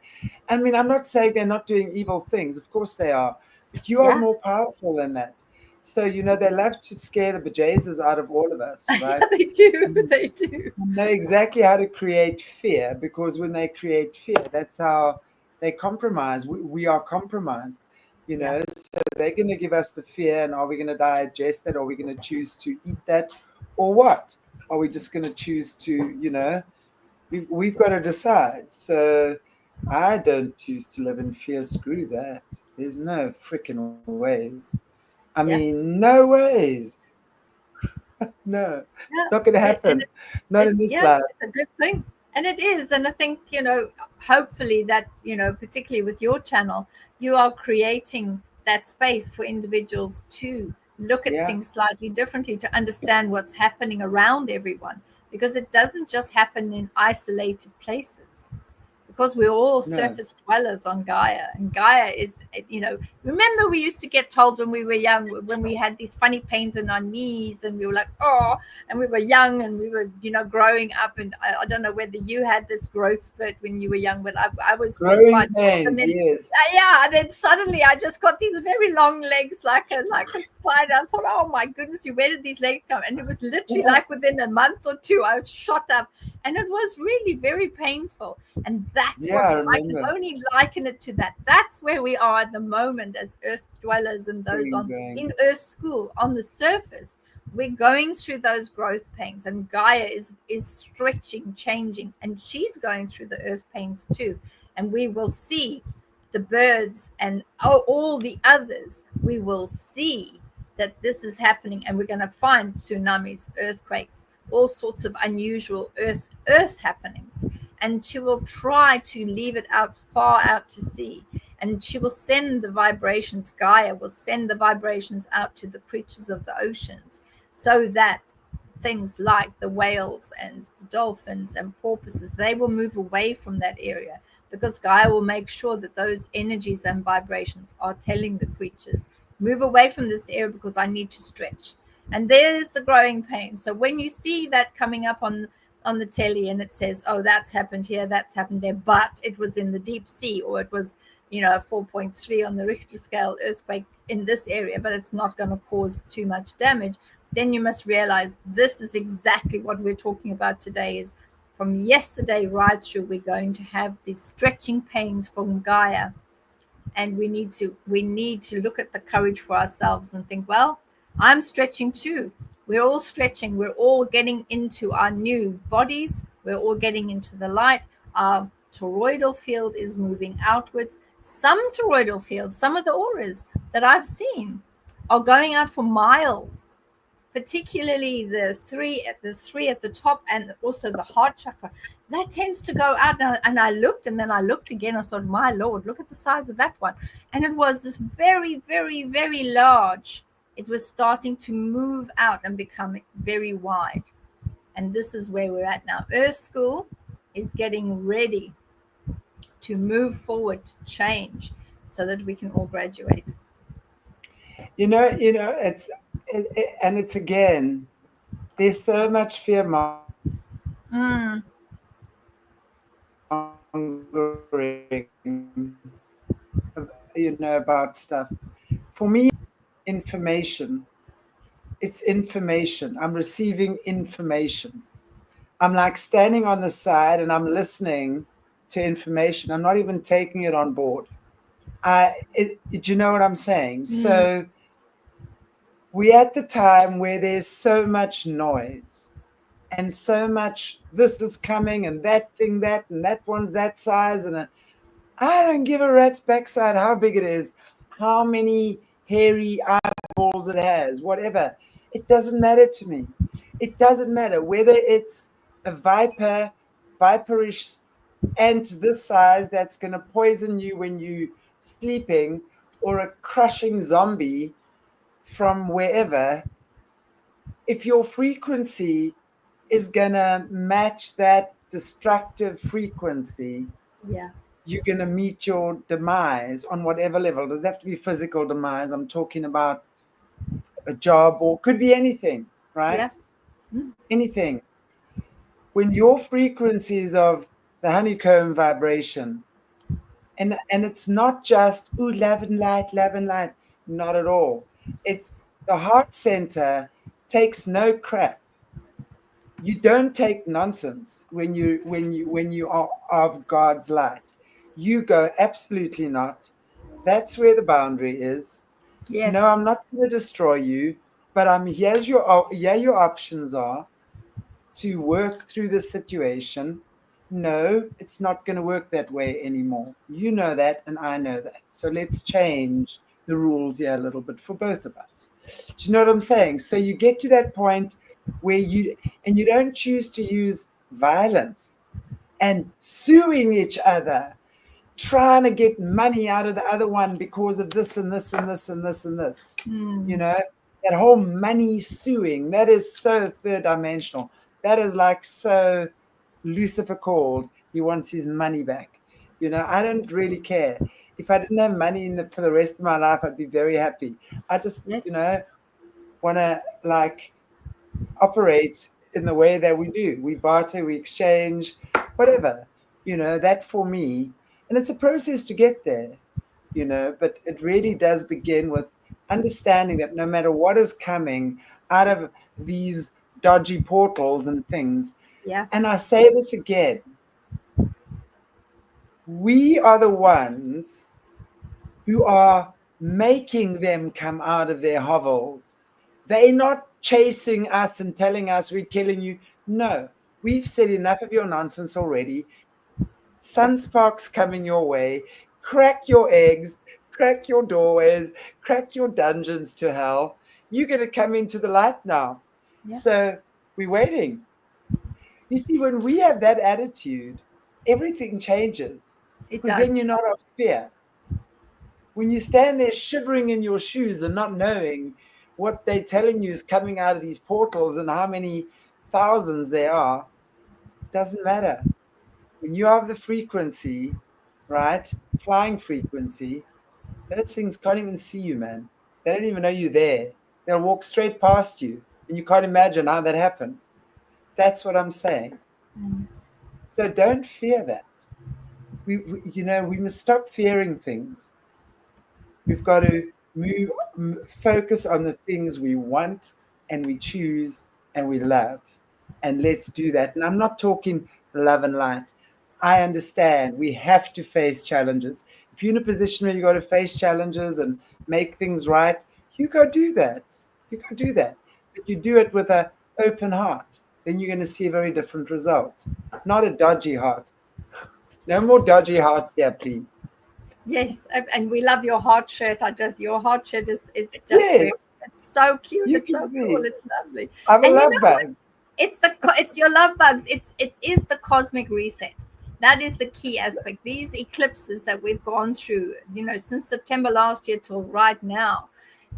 I mean, I'm not saying they're not doing evil things. Of course they are. But you are yeah, more powerful than that. So, they love to scare the bejesus out of all of us, yeah, right? they do. And They do. know exactly how to create fear, because when they create fear, that's how they compromise. We are compromised, Yeah, so they're going to give us the fear, and are we going to digest that? Or are we going to choose to eat that? Or what? Are we just going to choose to, we've got to decide. So I don't choose to live in fear. Screw that. There's no freaking ways. I yeah, mean, no ways. No, yeah. not going to And happen. Not in this yeah, life. it's a good thing. And it is. And I think, hopefully that, particularly with your channel, you are creating that space for individuals to look at Yeah. things slightly differently, to understand what's happening around everyone, because it doesn't just happen in isolated places, because we're all No. surface dwellers on Gaia. And Gaia is, remember we used to get told when we were young, when we had these funny pains in our knees, and we were like, oh, and we were young, and we were, growing up. And I don't know whether you had this growth spurt when you were young, but I was Growing quite short. And pains, then, yes. yeah, and then suddenly I just got these very long legs, like a spider. I thought, oh my goodness, where did these legs come? And it was literally like within a month or two, I was shot up, and it was really very painful. And that's Yeah, what I I can remember. only liken it to. That's where we are at the moment as earth dwellers, and those Growing on in pains. earth school. On the surface, we're going through those growth pains, and Gaia is stretching, changing, and she's going through the earth pains too. And we will see the birds and all the others. We will see that this is happening, and we're going to find tsunamis, earthquakes, all sorts of unusual earth happenings. And she will try to leave it out, far out to sea, and she will send the vibrations. Gaia will send the vibrations out to the creatures of the oceans, so that things like the whales and the dolphins and porpoises, they will move away from that area, because Gaia will make sure that those energies and vibrations are telling the creatures, move away from this area, because I need to stretch. And there's the growing pain. So when you see that coming up on the telly and it says, oh, that's happened here, that's happened there, but it was in the deep sea, or it was, you know, a 4.3 on the Richter scale earthquake in this area, but it's not going to cause too much damage, then you must realize this is exactly what we're talking about today. Is from yesterday right through, we're going to have these stretching pains from Gaia, and we need to look at the courage for ourselves and think, well, I'm stretching too. We're all stretching. We're all getting into our new bodies. We're all getting into the light. Our toroidal field is moving outwards. Some toroidal fields, some of the auras that I've seen are going out for miles, particularly the three at the top, and also the heart chakra. That tends to go out. And I looked, and then I looked again. I thought, my Lord, look at the size of that one. And it was this very, very, very large. It was starting to move out and become very wide. And this is where we're at now. Earth School is getting ready to move forward, to change, so that we can all graduate. And it's again, there's so much fear Mm. mongering, about stuff. For me, information. It's information. I'm receiving information. I'm like standing on the side and I'm listening to information. I'm not even taking it on board. Do you know what I'm saying? So we're at the time where there's so much noise and so much this is coming and that thing that and that one's that size, and I don't give a rat's backside how big it is, how many hairy eyeballs it has, whatever. It doesn't matter to me. It doesn't matter whether it's a viperish ant this size that's going to poison you when you're sleeping, or a crushing zombie from wherever. If your frequency is going to match that destructive frequency, Yeah. you're going to meet your demise on whatever level. It doesn't have to be physical demise. I'm talking about a job, or could be anything, right? Yeah. Anything. When your frequency is of the honeycomb vibration, and it's not just, ooh, love and light, not at all. It's the heart center takes no crap. You don't take nonsense when you are of God's light. You go, absolutely not. That's where the boundary is. Yes. No, I'm not going to destroy you, but here your options are to work through the situation. No, it's not going to work that way anymore. You know that, and I know that. So let's change the rules here a little bit for both of us. Do you know what I'm saying? So you get to that point where you don't choose to use violence and suing each other, trying to get money out of the other one because of this and this and this and this and this. That whole money suing, that is so third dimensional. That is like so Lucifer called. He wants his money back. I don't really care. If I didn't have money for the rest of my life, I'd be very happy. I just, Yes. want to operate in the way that we do. We barter, we exchange, whatever. That for me, and it's a process to get there, but it really does begin with understanding that no matter what is coming out of these dodgy portals and things, Yeah. and I say this again, we are the ones who are making them come out of their hovels. They're not chasing us and telling us we're killing you. No, we've said enough of your nonsense already. Sunsparks coming your way. Crack your eggs, crack your doorways, crack your dungeons to hell. You're going to come into the light now. Yeah. So we're waiting. You see, when we have that attitude, everything changes. It Because does. then you're not of fear. When you stand there shivering in your shoes and not knowing what they're telling you is coming out of these portals and how many thousands there are, doesn't matter. When you have the frequency, right, flying frequency, those things can't even see you, man. They don't even know you're there. They'll walk straight past you, and you can't imagine how that happened. That's what I'm saying. So don't fear that. We must stop fearing things. We've got to focus on the things we want and we choose and we love. And let's do that. And I'm not talking love and light. I understand we have to face challenges. If you're in a position where you got to face challenges and make things right, you go do that. You go do that. But you do it with an open heart. Then you're going to see a very different result. Not a dodgy heart. No more dodgy hearts here, please. Yes, and we love your heart shirt. Your heart shirt is just Yes. it's so cute. You It's so can cool. be. It's lovely. I'm a And you love know bug. what? It's your love bugs. It is the cosmic reset. That is the key aspect. These eclipses that we've gone through, since September last year till right now,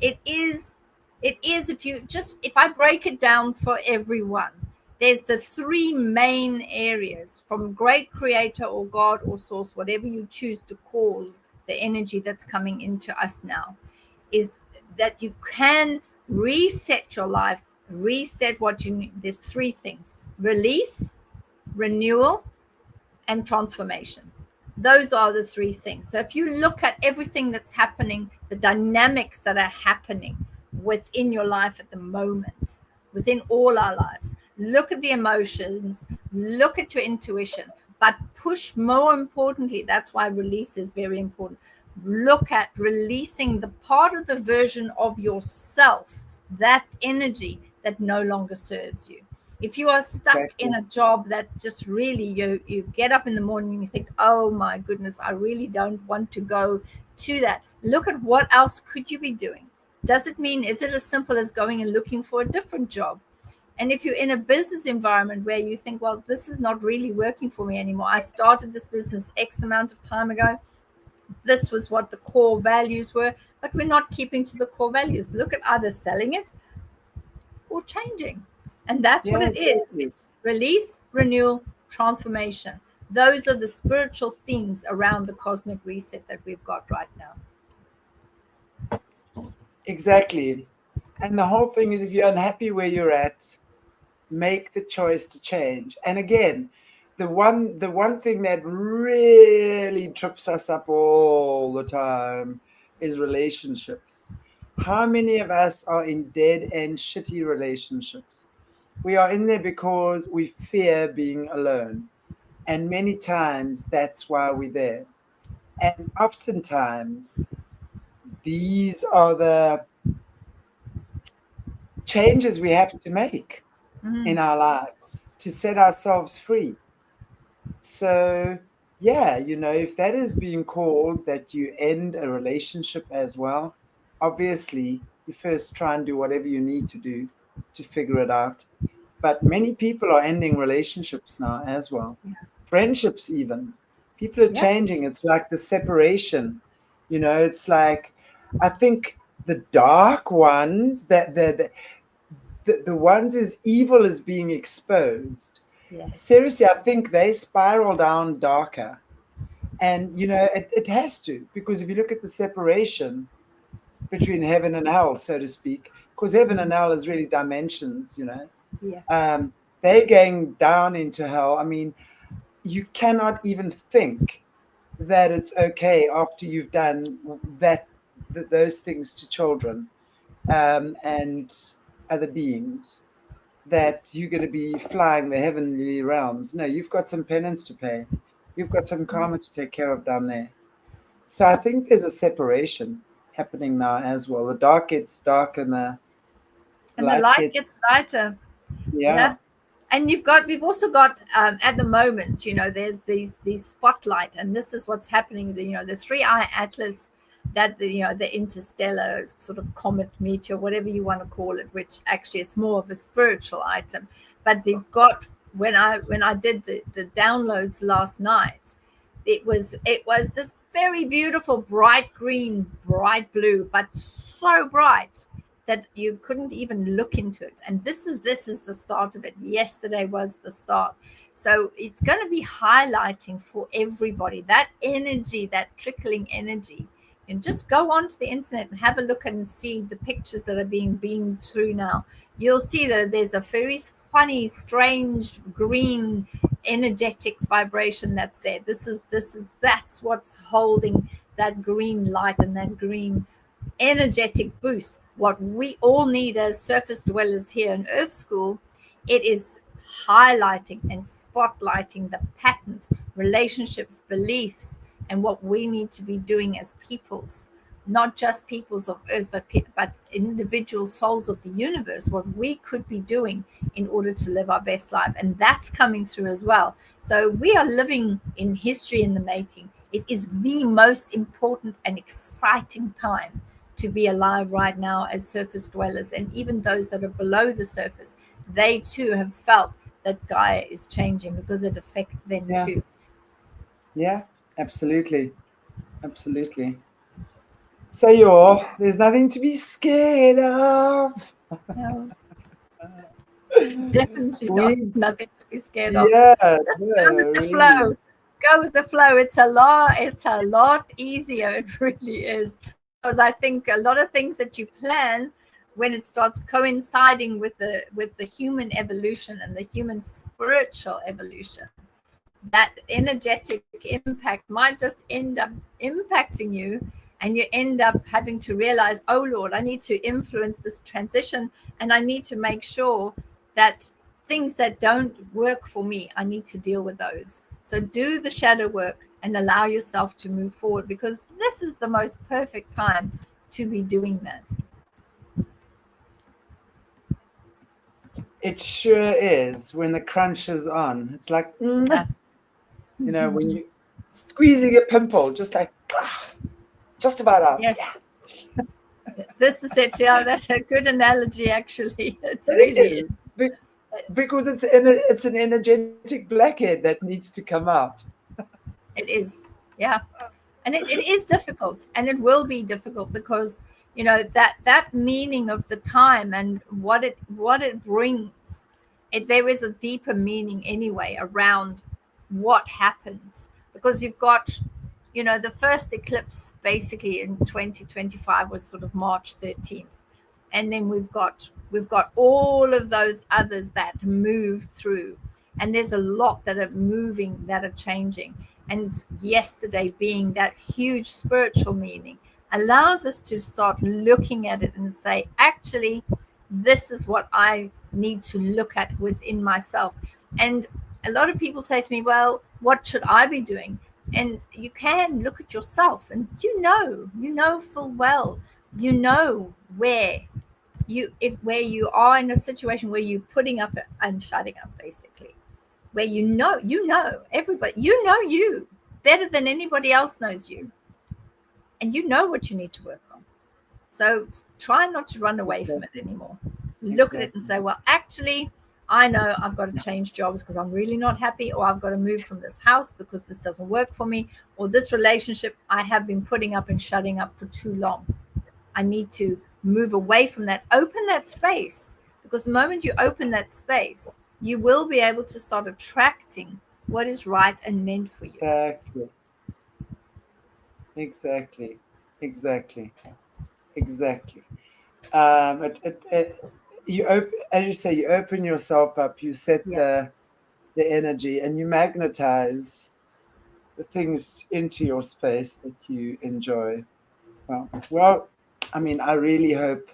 it is if I break it down for everyone, there's the three main areas from great creator or God or source, whatever you choose to call the energy that's coming into us now, is that you can reset your life, reset what you need. There's three things: release, renewal, and transformation. Those are the three things. So if you look at everything that's happening, the dynamics that are happening within your life at the moment, within all our lives, look at the emotions, look at your intuition, but push more importantly, that's why release is very important. Look at releasing the part of the version of yourself, that energy that no longer serves you. If you are stuck in a job that just really, you get up in the morning and you think, oh my goodness, I really don't want to go to that. Look at what else could you be doing. Is it as simple as going and looking for a different job? And if you're in a business environment where you think, well, this is not really working for me anymore. I started this business X amount of time ago. This was what the core values were, but we're not keeping to the core values. Look at either selling it or changing. And that's what it is. It's release, renewal, transformation. Those are the spiritual themes around the cosmic reset that we've got right now. Exactly. And the whole thing is, if you're unhappy where you're at, make the choice to change. And again, the one thing that really trips us up all the time is relationships. How many of us are in dead and shitty relationships? We are in there because we fear being alone. And many times that's why we're there. And oftentimes these are the changes we have to make in our lives to set ourselves free. So, yeah, if that is being called that you end a relationship as well, obviously you first try and do whatever you need to do to figure it out. But many people are ending relationships now as well, friendships even. People are changing. It's like the separation. It's like, I think the dark ones, that the ones whose evil is being exposed. Yes. Seriously, I think they spiral down darker. And, it has to, because if you look at the separation between heaven and hell, so to speak, because heaven and hell is really dimensions, they're going down into hell. I mean, you cannot even think that it's okay after you've done those things to children and other beings, that you're going to be flying the heavenly realms. No, you've got some penance to pay. You've got some karma to take care of down there. So I think there's a separation happening now as well. The dark gets dark and the light gets lighter. Yeah. And we've also got at the moment, there's these spotlight, and this is what's happening. The 3-eye atlas, that the interstellar sort of comet, meteor, whatever you want to call it, which actually it's more of a spiritual item. But they've got, when I did the downloads last night, it was this very beautiful bright green, bright blue, but so bright that you couldn't even look into it. And this is the start of it. Yesterday was the start. So it's going to be highlighting for everybody that energy, that trickling energy And just go onto the internet and have a look and see the pictures that are being beamed through now. You'll see that there's a very funny, strange green energetic vibration that's there. That's what's holding that green light and that green energetic boost. What we all need as surface dwellers here in Earth School, it is highlighting and spotlighting the patterns, relationships, beliefs, and what we need to be doing as peoples, not just peoples of Earth, but individual souls of the universe, what we could be doing in order to live our best life. And that's coming through as well. So we are living in history in the making. It is the most important and exciting time to be alive right now as surface dwellers. And even those that are below the surface, they too have felt that Gaia is changing because it affects them too. Yeah, absolutely. Absolutely. So there's nothing to be scared of. No. Definitely nothing to be scared of. Yeah, Just go with the flow. Go with the flow. It's a lot easier. It really is. Because I think a lot of things that you plan, when it starts coinciding with the human evolution and the human spiritual evolution, that energetic impact might just end up impacting you, and you end up having to realize, oh Lord, I need to influence this transition, and I need to make sure that things that don't work for me, I need to deal with those. So do the shadow work and allow yourself to move forward, because this is the most perfect time to be doing that. It sure is. When the crunch is on, it's like, Yeah. when you squeezing a pimple, just like, just about out. Yes. Yeah. This is it. Yeah, that's a good analogy, actually. It's really is. Because it's an energetic blackhead that needs to come out. It is. Yeah. And it is difficult, and it will be difficult, because that meaning of the time and what it brings, there is a deeper meaning anyway around what happens, because you've got the first eclipse basically in 2025 was sort of March 13th, and then we've got all of those others that moved through, and there's a lot that are moving, that are changing. And yesterday being that huge spiritual meaning allows us to start looking at it and say, actually, this is what I need to look at within myself. And a lot of people say to me, well, what should I be doing? And you can look at yourself, and you know full well, where you are in a situation where you're putting up and shutting up, basically, where everybody, you better than anybody else knows you, and you know what you need to work on. So try not to run away from it anymore. Look at it and say, well, actually, I know I've got to change jobs because I'm really not happy, or I've got to move from this house because this doesn't work for me, or this relationship I have been putting up and shutting up for too long. I need to move away from that. Open that space, because the moment you open that space, you will be able to start attracting what is right and meant for you. Exactly. As you say, you open yourself up, you set the energy, and you magnetize the things into your space that you enjoy. Well, I mean, I really hope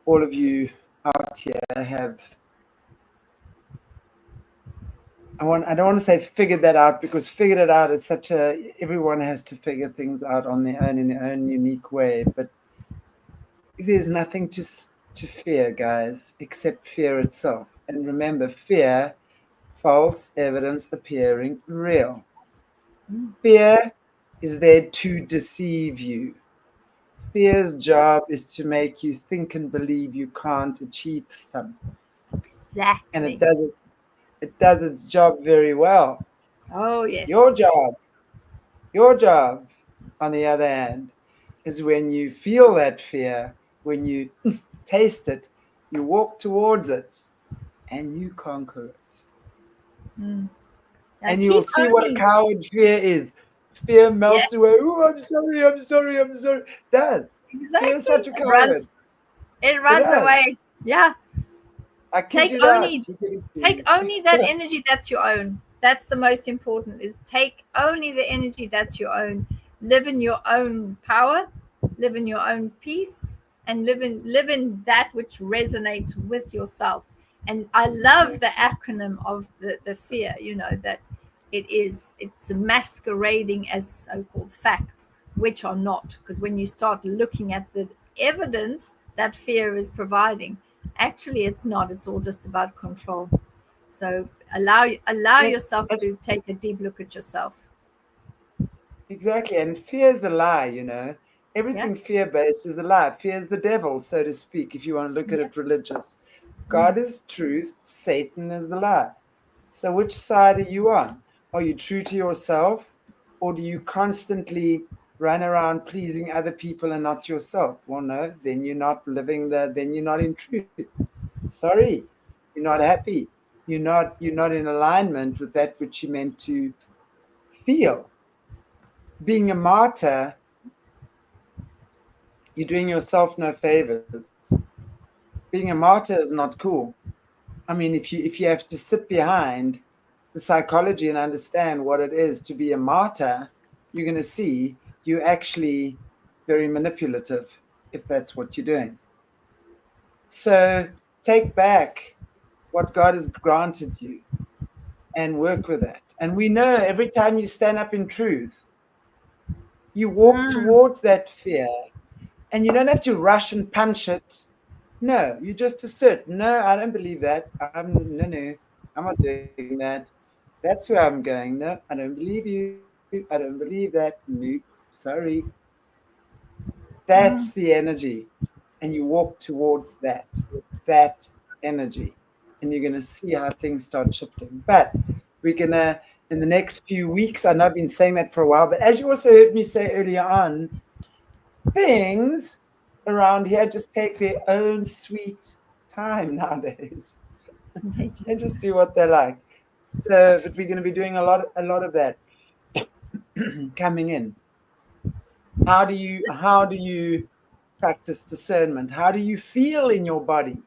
all of you out here have, I don't want to say figured that out, because figured it out is everyone has to figure things out on their own in their own unique way. But there's nothing to fear, guys, except fear itself. And remember, fear, false evidence appearing real. Fear is there to deceive you. Fear's job is to make you think and believe you can't achieve something. Exactly. And it does its job very well. Oh, yes. Your job, on the other hand, is when you feel that fear, when you taste it, you walk towards it, and you conquer it. And you will see what a coward fear is. Fear Yeah, melts away. Oh, I'm sorry, I'm sorry, I'm sorry. It does. Fear is exactly. such a coward. It It runs does. away. Yeah. I kid Take you not. only You can take see. only that energy that's your own. That's the most important, is take only the energy that's your own. Live in your own power, live in your own peace, and live in that which resonates with yourself. And I love the Exactly. acronym of the fear, that it's masquerading as so-called facts, which are not, because when you start looking at the evidence that fear is providing, actually it's not. It's all just about control. So allow Yes, yourself yes, to take a deep look at yourself. exactly. And fear is the lie. Yeah. Everything fear-based is a lie. Fear is the devil, so to speak, if you want to look at Yeah. it religious. Mm. God is truth, Satan is the lie. So which side are you on? Are you true to yourself, or do you constantly run around pleasing other people and not yourself? Well, no, then then you're not in truth. Sorry, you're not happy. You're not in alignment with that which you meant to feel. Being a martyr, you're doing yourself no favors. Being a martyr is not cool. I mean, if you have to sit behind the psychology and understand what it is to be a martyr, you're going to see you're actually very manipulative if that's what you're doing. So take back what God has granted you and work with that. And we know every time you stand up in truth, you walk Mm. towards that fear, and you don't have to rush and punch it. No, you just assert, no, I don't believe that. No, I'm not doing that. That's where I'm going. No, I don't believe you. I don't believe that. Nope, sorry. That's the Mm. energy. And you walk towards that with that energy. And you're going to see how things start shifting. But we're going to, in the next few weeks, I know I've been saying that for a while, but as you also heard me say earlier on, things around here just take their own sweet time nowadays. They do. They just do what they like. So, but we're going to be doing a lot of that coming in. How do you practice discernment? How do you feel in your body?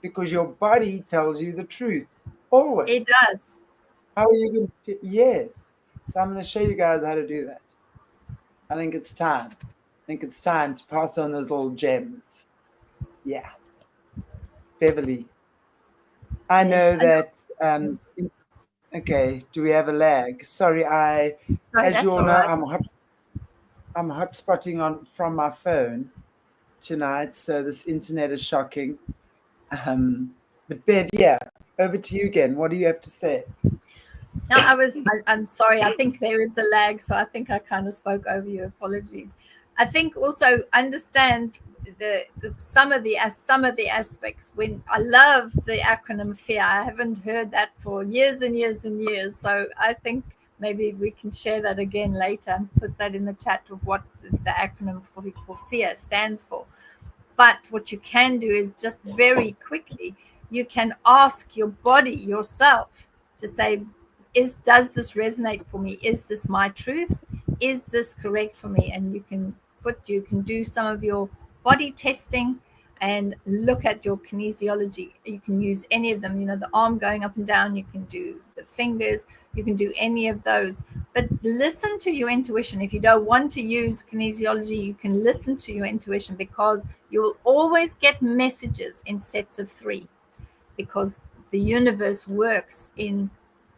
Because your body tells you the truth always. It does. How are you going to? Yes. So I'm going to show you guys how to do that. I think it's time. I think it's time to pass on those little gems. Yeah, Beverly. I Yes. know that. Okay. Do we have a lag? Sorry. Sorry, As you that's all all know, right. I'm hotspotting on from my phone tonight, so this internet is shocking. But Bev, yeah, over to you again. What do you have to say? Now, I'm sorry. I think there is a lag, so I think I kind of spoke over you. Apologies. I think also understand some of the aspects. When I love the acronym FEAR, I haven't heard that for years and years and years. So I think maybe we can share that again later and put that in the chat of what the acronym for FEAR stands for. But what you can do is just very quickly, you can ask your body yourself to say, does this resonate for me? Is this my truth? Is this correct for me? And you can do some of your body testing and look at your kinesiology. You can use any of them, the arm going up and down, you can do the fingers, you can do any of those. But listen to your intuition. If you don't want to use kinesiology, you can listen to your intuition, because you will always get messages in sets of three, because the universe works in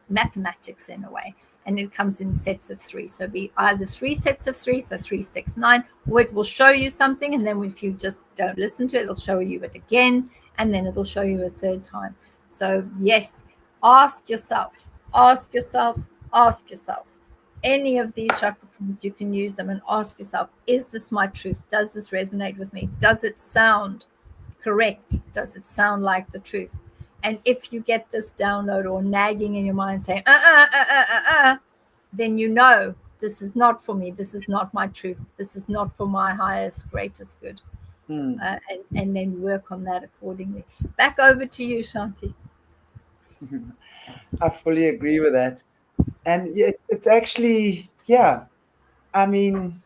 mathematics in a way, and it comes in sets of three. So be either three sets of three, so 3, 6, 9, or it will show you something, and then if you just don't listen to it, it'll show you it again, and then it'll show you a third time. So yes, ask yourself, ask yourself, ask yourself. Any of these chakra points, you can use them and ask yourself, is this my truth? Does this resonate with me? Does it sound correct? Does it sound like the truth? And if you get this download or nagging in your mind saying, then you know this is not for me. This is not my truth. This is not for my highest, greatest good. Hmm. And then work on that accordingly. Back over to you, Chanti. I fully agree with that. And it's actually, yeah. I mean,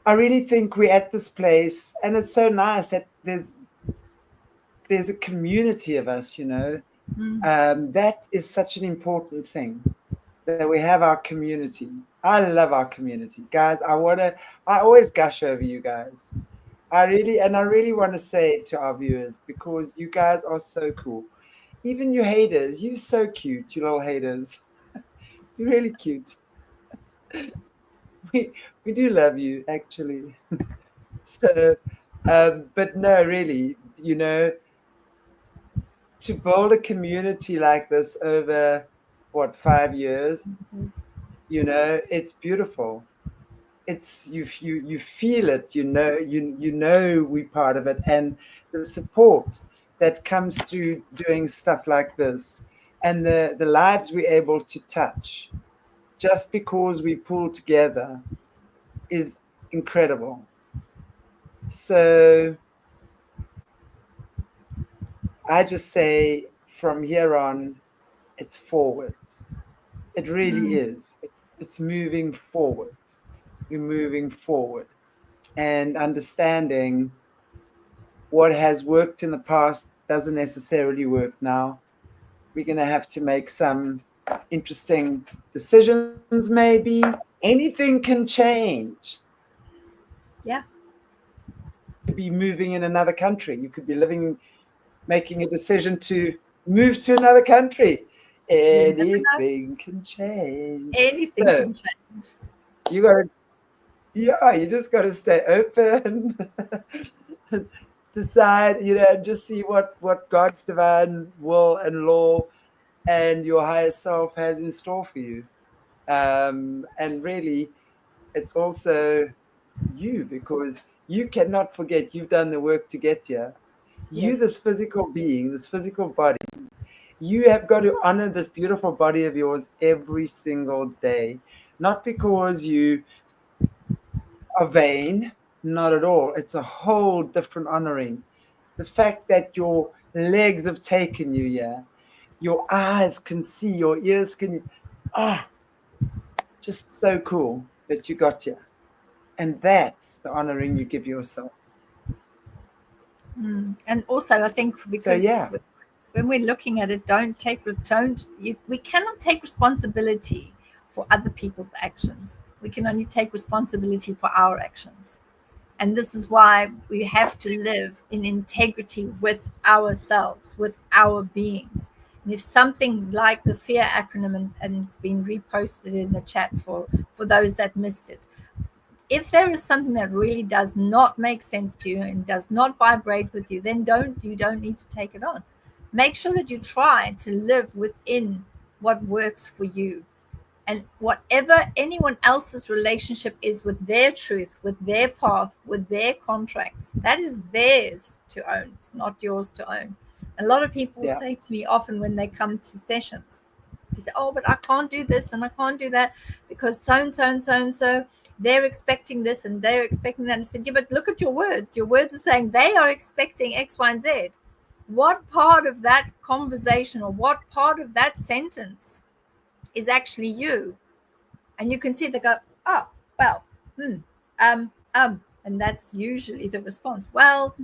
I really think we're at this place, and it's so nice that there's a community of us, you know. That is such an important thing, that we have our community. I love our community, guys. I always gush over you guys. I really want to say it to our viewers, because you guys are so cool. Even you haters, you're so cute, you little haters. You're really cute. We do love you, actually. So, but no, really, you know, to build a community like this over what, 5 years, you know, it's beautiful. It's you feel it, you know we're part of it, and the support that comes through doing stuff like this, and the lives we're able to touch just because we pull together is incredible. So I just say, from here on, it's forwards. It really is. It's moving forwards. We're moving forward and understanding what has worked in the past doesn't necessarily work now. We're going to have to make some interesting decisions, maybe. Anything can change. Yeah. You could be moving in another country. You could be making a decision to move to another country. Anything can change. Anything So can change. you got to, yeah, you just got to stay open. Decide, you know, just see what God's divine will and law and your higher self has in store for you. And really, it's also you, because you cannot forget you've done the work to get here. You, Yes. this physical being, this physical body, you have got to honor this beautiful body of yours every single day. Not because you are vain, not at all. It's a whole different honoring. The fact that your legs have taken you here, your eyes can see, your ears can, ah, just so cool that you got here. And that's the honoring you give yourself. And also, I think So because yeah, when we're looking at it, we cannot take responsibility for other people's actions. We can only take responsibility for our actions. And this is why we have to live in integrity with ourselves, with our beings. And if something like the FEAR acronym, and it's been reposted in the chat for those that missed it, if there is something that really does not make sense to you and does not vibrate with you, then you don't need to take it on. Make sure that you try to live within what works for you. And whatever anyone else's relationship is with their truth, with their path, with their contracts, that is theirs to own. It's not yours to own. A lot of people yeah, say to me often when they come to sessions, they say, oh, but I can't do this and I can't do that because so and so and so and so, they're expecting this and they're expecting that. And I said, yeah, but look at your words. Your words are saying they are expecting X, Y, and Z. What part of that conversation or what part of that sentence is actually you? And you can see they go, oh, well, and that's usually the response. Well,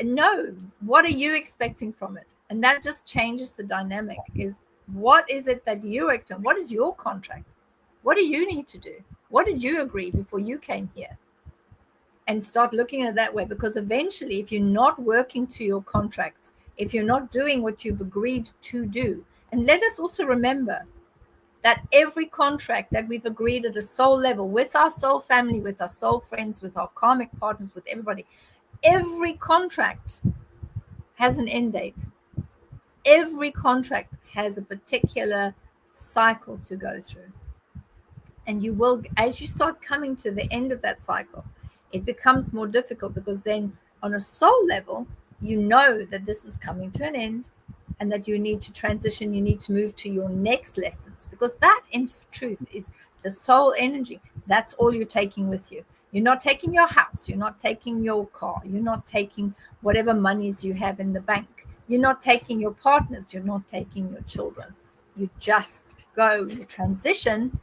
no, what are you expecting from it? And that just changes the dynamic. Is what is it that you expect? What is your contract? What do you need to do? What did you agree before you came here? And start looking at it that way, because eventually, if you're not working to your contracts, if you're not doing what you've agreed to do, and let us also remember that every contract that we've agreed at a soul level with our soul family, with our soul friends, with our karmic partners, with everybody, every contract has an end date. Every contract has a particular cycle to go through. And you will, as you start coming to the end of that cycle, it becomes more difficult, because then on a soul level, you know that this is coming to an end and that you need to transition, you need to move to your next lessons, because that in truth is the soul energy. That's all you're taking with you. You're not taking your house, you're not taking your car, you're not taking whatever monies you have in the bank, you're not taking your partners, you're not taking your children. You're just go. You transition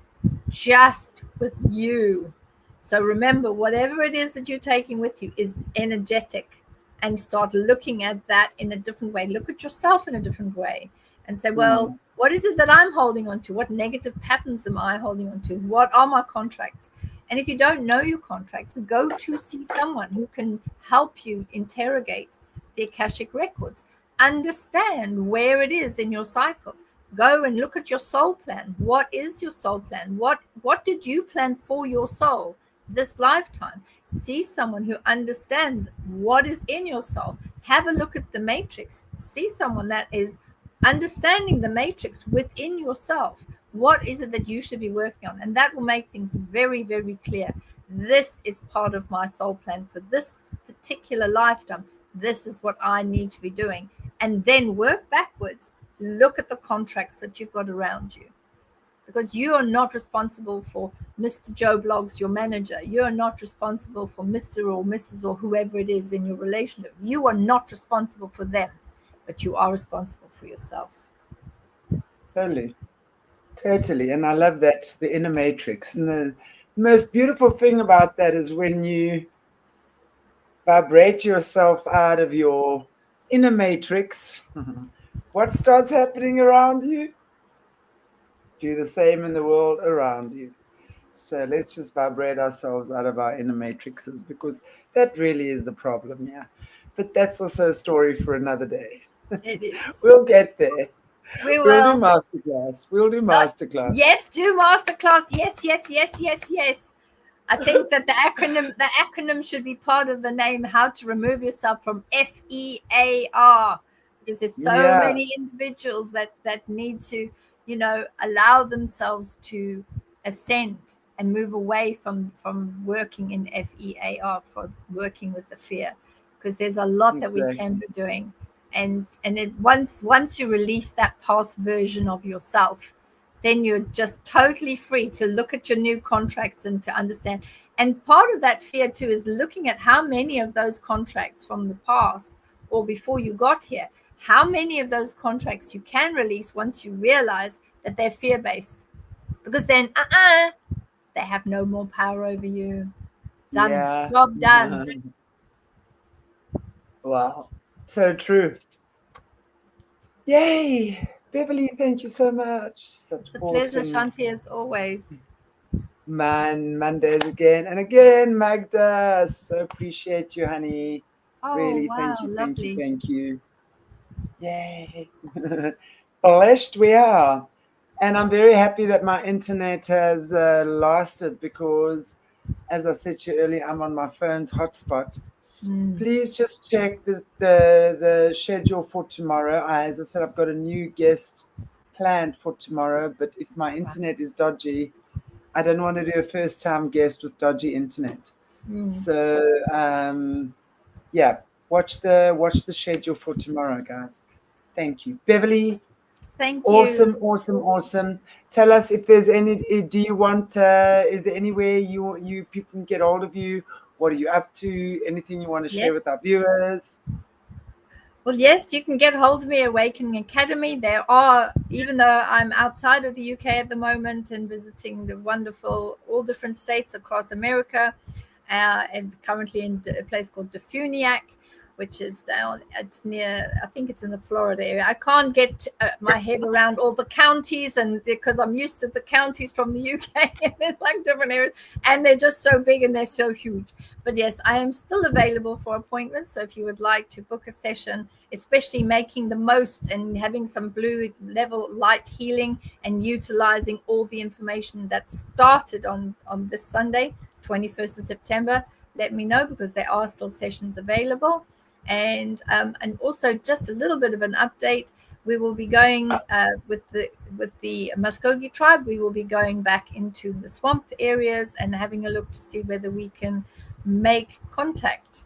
just with you. So remember, whatever it is that you're taking with you is energetic, and start looking at that in a different way. Look at yourself in a different way and say, well, what is it that I'm holding on to? What negative patterns am I holding on to? What are my contracts? And if you don't know your contracts, go to see someone who can help you interrogate the Akashic records. Understand where it is in your cycle. Go and look at your soul plan. What is your soul plan? What did you plan for your soul this lifetime? See someone who understands what is in your soul. Have a look at the matrix. See someone that is understanding the matrix within yourself. What is it that you should be working on? And that will make things very, very clear. This is part of my soul plan for this particular lifetime. This is what I need to be doing. And then work backwards. Look at the contracts that you've got around you. Because you are not responsible for Mr. Joe Blogs, your manager. You are not responsible for Mr. or Mrs. or whoever it is in your relationship. You are not responsible for them, but you are responsible for yourself. Totally. And I love that, the inner matrix. And the most beautiful thing about that is when you vibrate yourself out of your inner matrix, what starts happening around you? Do the same in the world around you. So let's just vibrate ourselves out of our inner matrices, because that really is the problem, yeah. But that's also a story for another day. It is. We'll get there. We will. We'll do masterclass. Yes, do masterclass. Yes. I think that the acronym should be part of the name. How to remove yourself from FEAR, because there's so many individuals that need to, allow themselves to ascend and move away from working in FEAR, for working with the fear, because there's a lot that we can be doing. And it once you release that past version of yourself, then you're just totally free to look at your new contracts and to understand. And part of that fear too is looking at how many of those contracts from the past or before you got here, how many of those contracts you can release once you realize that they're fear-based. Because then they have no more power over you. Done. Yeah. Job done. Wow. So true. Yay. Beverli, thank you so much. Such a pleasure, Chanti, as always. Mondays again and again, Magda. So appreciate you, honey. Oh, really, wow, thank you. Yay. Blessed we are. And I'm very happy that my internet has lasted, because, as I said to you earlier, I'm on my phone's hotspot. Please just check the schedule for tomorrow. As I said, I've got a new guest planned for tomorrow, but if my internet is dodgy, I don't want to do a first-time guest with dodgy internet. So, watch the schedule for tomorrow, guys. Thank you. Beverli, thank you. Awesome. Tell us if there's any, do you want, is there anywhere you people can get hold of you? What are you up to? Anything you want to share with our viewers? Well, yes, you can get hold of me, Awakening Academy. There are, even though I'm outside of the UK at the moment and visiting the wonderful, all different states across America, and currently in a place called Defuniak, which is down, it's near, I think it's in the Florida area. I can't get my head around all the counties, and because I'm used to the counties from the UK, and there's like different areas, and they're just so big and they're so huge. But yes, I am still available for appointments. So if you would like to book a session, especially making the most and having some blue level light healing and utilizing all the information that started on this Sunday, 21st of September, let me know, because there are still sessions available. And also just a little bit of an update. We will be going with the Muskogee tribe. We will be going back into the swamp areas and having a look to see whether we can make contact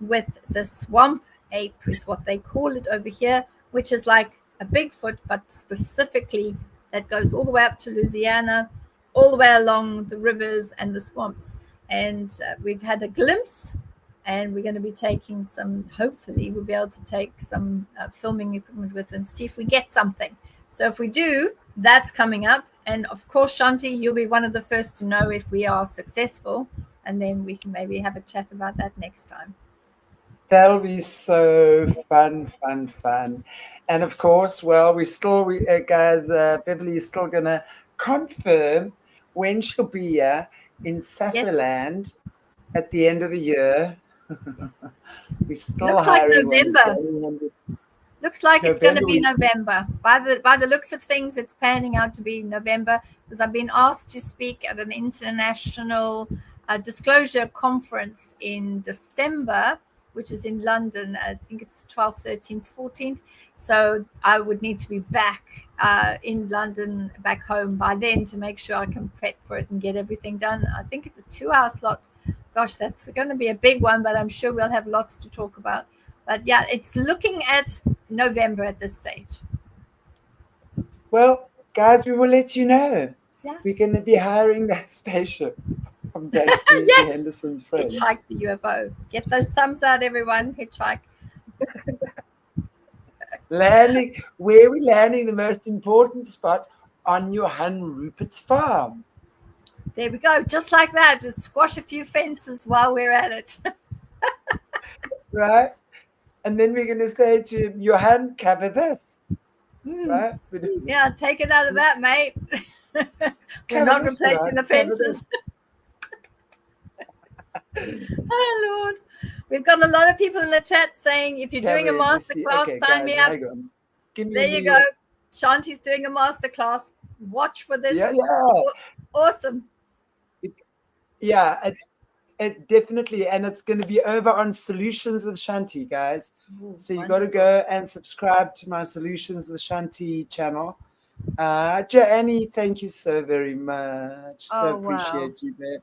with the swamp ape, is what they call it over here, which is like a Bigfoot, but specifically that goes all the way up to Louisiana, all the way along the rivers and the swamps. And we've had a glimpse. And we're going to be taking some, hopefully we'll be able to take some filming equipment with and see if we get something. So if we do, that's coming up. And of course, Chanti, you'll be one of the first to know if we are successful, and then we can maybe have a chat about that next time. That'll be so fun. And of course, well, guys, Beverli is still going to confirm when she'll be here in Yes, Safferland at the end of the year. We're still looks like hiring November. Looks like it's going to be November. By the looks of things, it's panning out to be November, because I've been asked to speak at an international disclosure conference in December, which is in London. I think it's the 12th, 13th, 14th. So I would need to be back in London, back home by then, to make sure I can prep for it and get everything done. I think it's a 2-hour slot. Gosh, that's going to be a big one, but I'm sure we'll have lots to talk about. But yeah, it's looking at November at this stage. Well, guys, we will let you know. Yeah. We're going to be hiring that spaceship from Beverli Yes. Henderson's friend. Hitchhike the UFO. Get those thumbs out, everyone. Hitchhike. Landing, where we landing, the most important spot, on Johann Rupert's farm. There we go. Just like that. Just squash a few fences while we're at it. Right? And then we're going to say to Johann, cover this. Right? Yeah, take it out of that, mate. We're not replacing the fences. Oh, Lord. We've got a lot of people in the chat saying, if you're doing a masterclass, sign me up. There you go. Shanti's doing a masterclass. Watch for this. Yeah. Awesome. Yeah, it definitely, and it's going to be over on Solutions with Chanti, guys. So you got to go and subscribe to my Solutions with Chanti channel. Joannie, thank you so very much. So appreciate you there.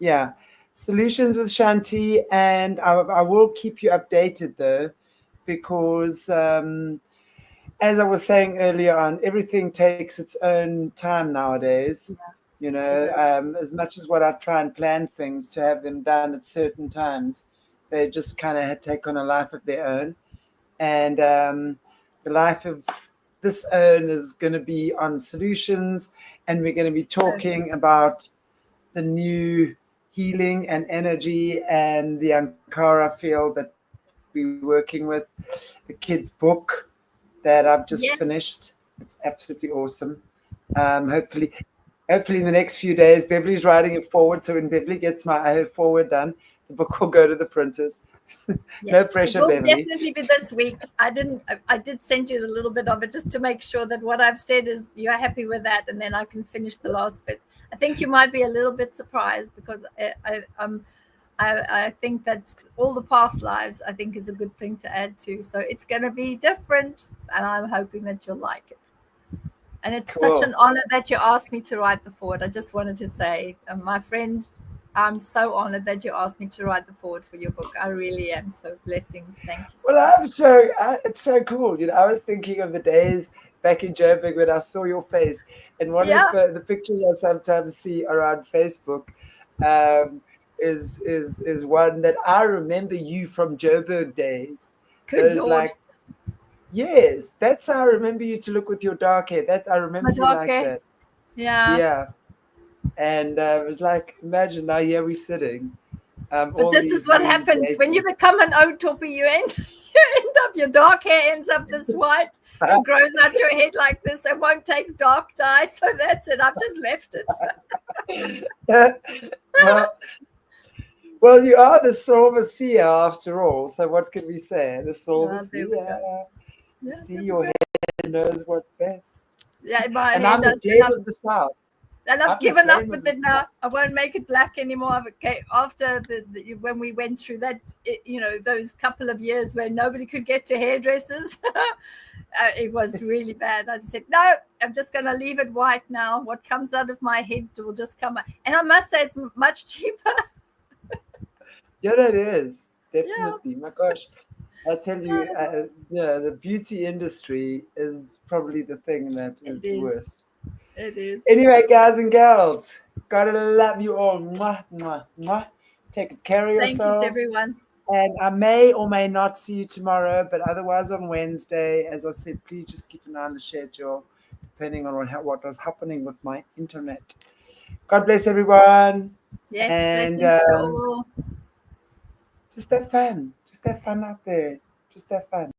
Yeah, Solutions with Chanti, and I will keep you updated though, because as I was saying earlier on, everything takes its own time nowadays. You know, as much as what I try and plan things to have them done at certain times, they just kind of take on a life of their own. And the life of this own is going to be on Solutions, and we're going to be talking about the new healing and energy and the Ankara field that we're working with, the kids' book that I've just finished. It's absolutely awesome. Hopefully in the next few days, Beverli's writing it forward. So when Beverli gets her forward done, the book will go to the printers. No pressure, It will Beverli. definitely be this week. I did send you a little bit of it just to make sure that what I've said is you're happy with that, and then I can finish the last bit. I think you might be a little bit surprised, because I think that all the past lives, I think, is a good thing to add to. So it's going to be different, and I'm hoping that you'll like it. And it's such an honor that you asked me to write the foreword. I just wanted to say, my friend, I'm so honored that you asked me to write the foreword for your book. I really am. So blessings. Thank you. Well, it's so cool. You know, I was thinking of the days back in Joburg when I saw your face, and one of the pictures I sometimes see around Facebook is one that I remember you from Joburg days. Good Lord. Yes, that's how I remember you to look with your dark hair. I remember you like that. Yeah. And it was like, imagine now here we're sitting. But this is what happens when you become an Otopi. You end up, your dark hair ends up this white and grows out your head like this. It won't take dark dye. So that's it. I've just left it. Well, you are the silver seer after all. So what can we say? The silver seer. See, your head knows what's best. Yeah, my and hair I'm does. The dead of the South. And I've given up with it now. I won't make it black anymore. Okay, after when we went through that, those couple of years where nobody could get to hairdressers, it was really bad. I just said, no, I'm just going to leave it white now. What comes out of my head will just come out. And I must say, it's much cheaper. Yeah, it is. Definitely. My gosh. I tell you, the beauty industry is probably the thing that is the worst. It is. Anyway, guys and girls, gotta love you all. Mwah, mwah, mwah. Take care of yourselves. Thank you to everyone. And I may or may not see you tomorrow, but otherwise on Wednesday, as I said, please just keep an eye on the schedule. depending on what was happening with my internet. God bless everyone. Yes, And blessings to all. just have fun. Just have fun out there. Just have fun.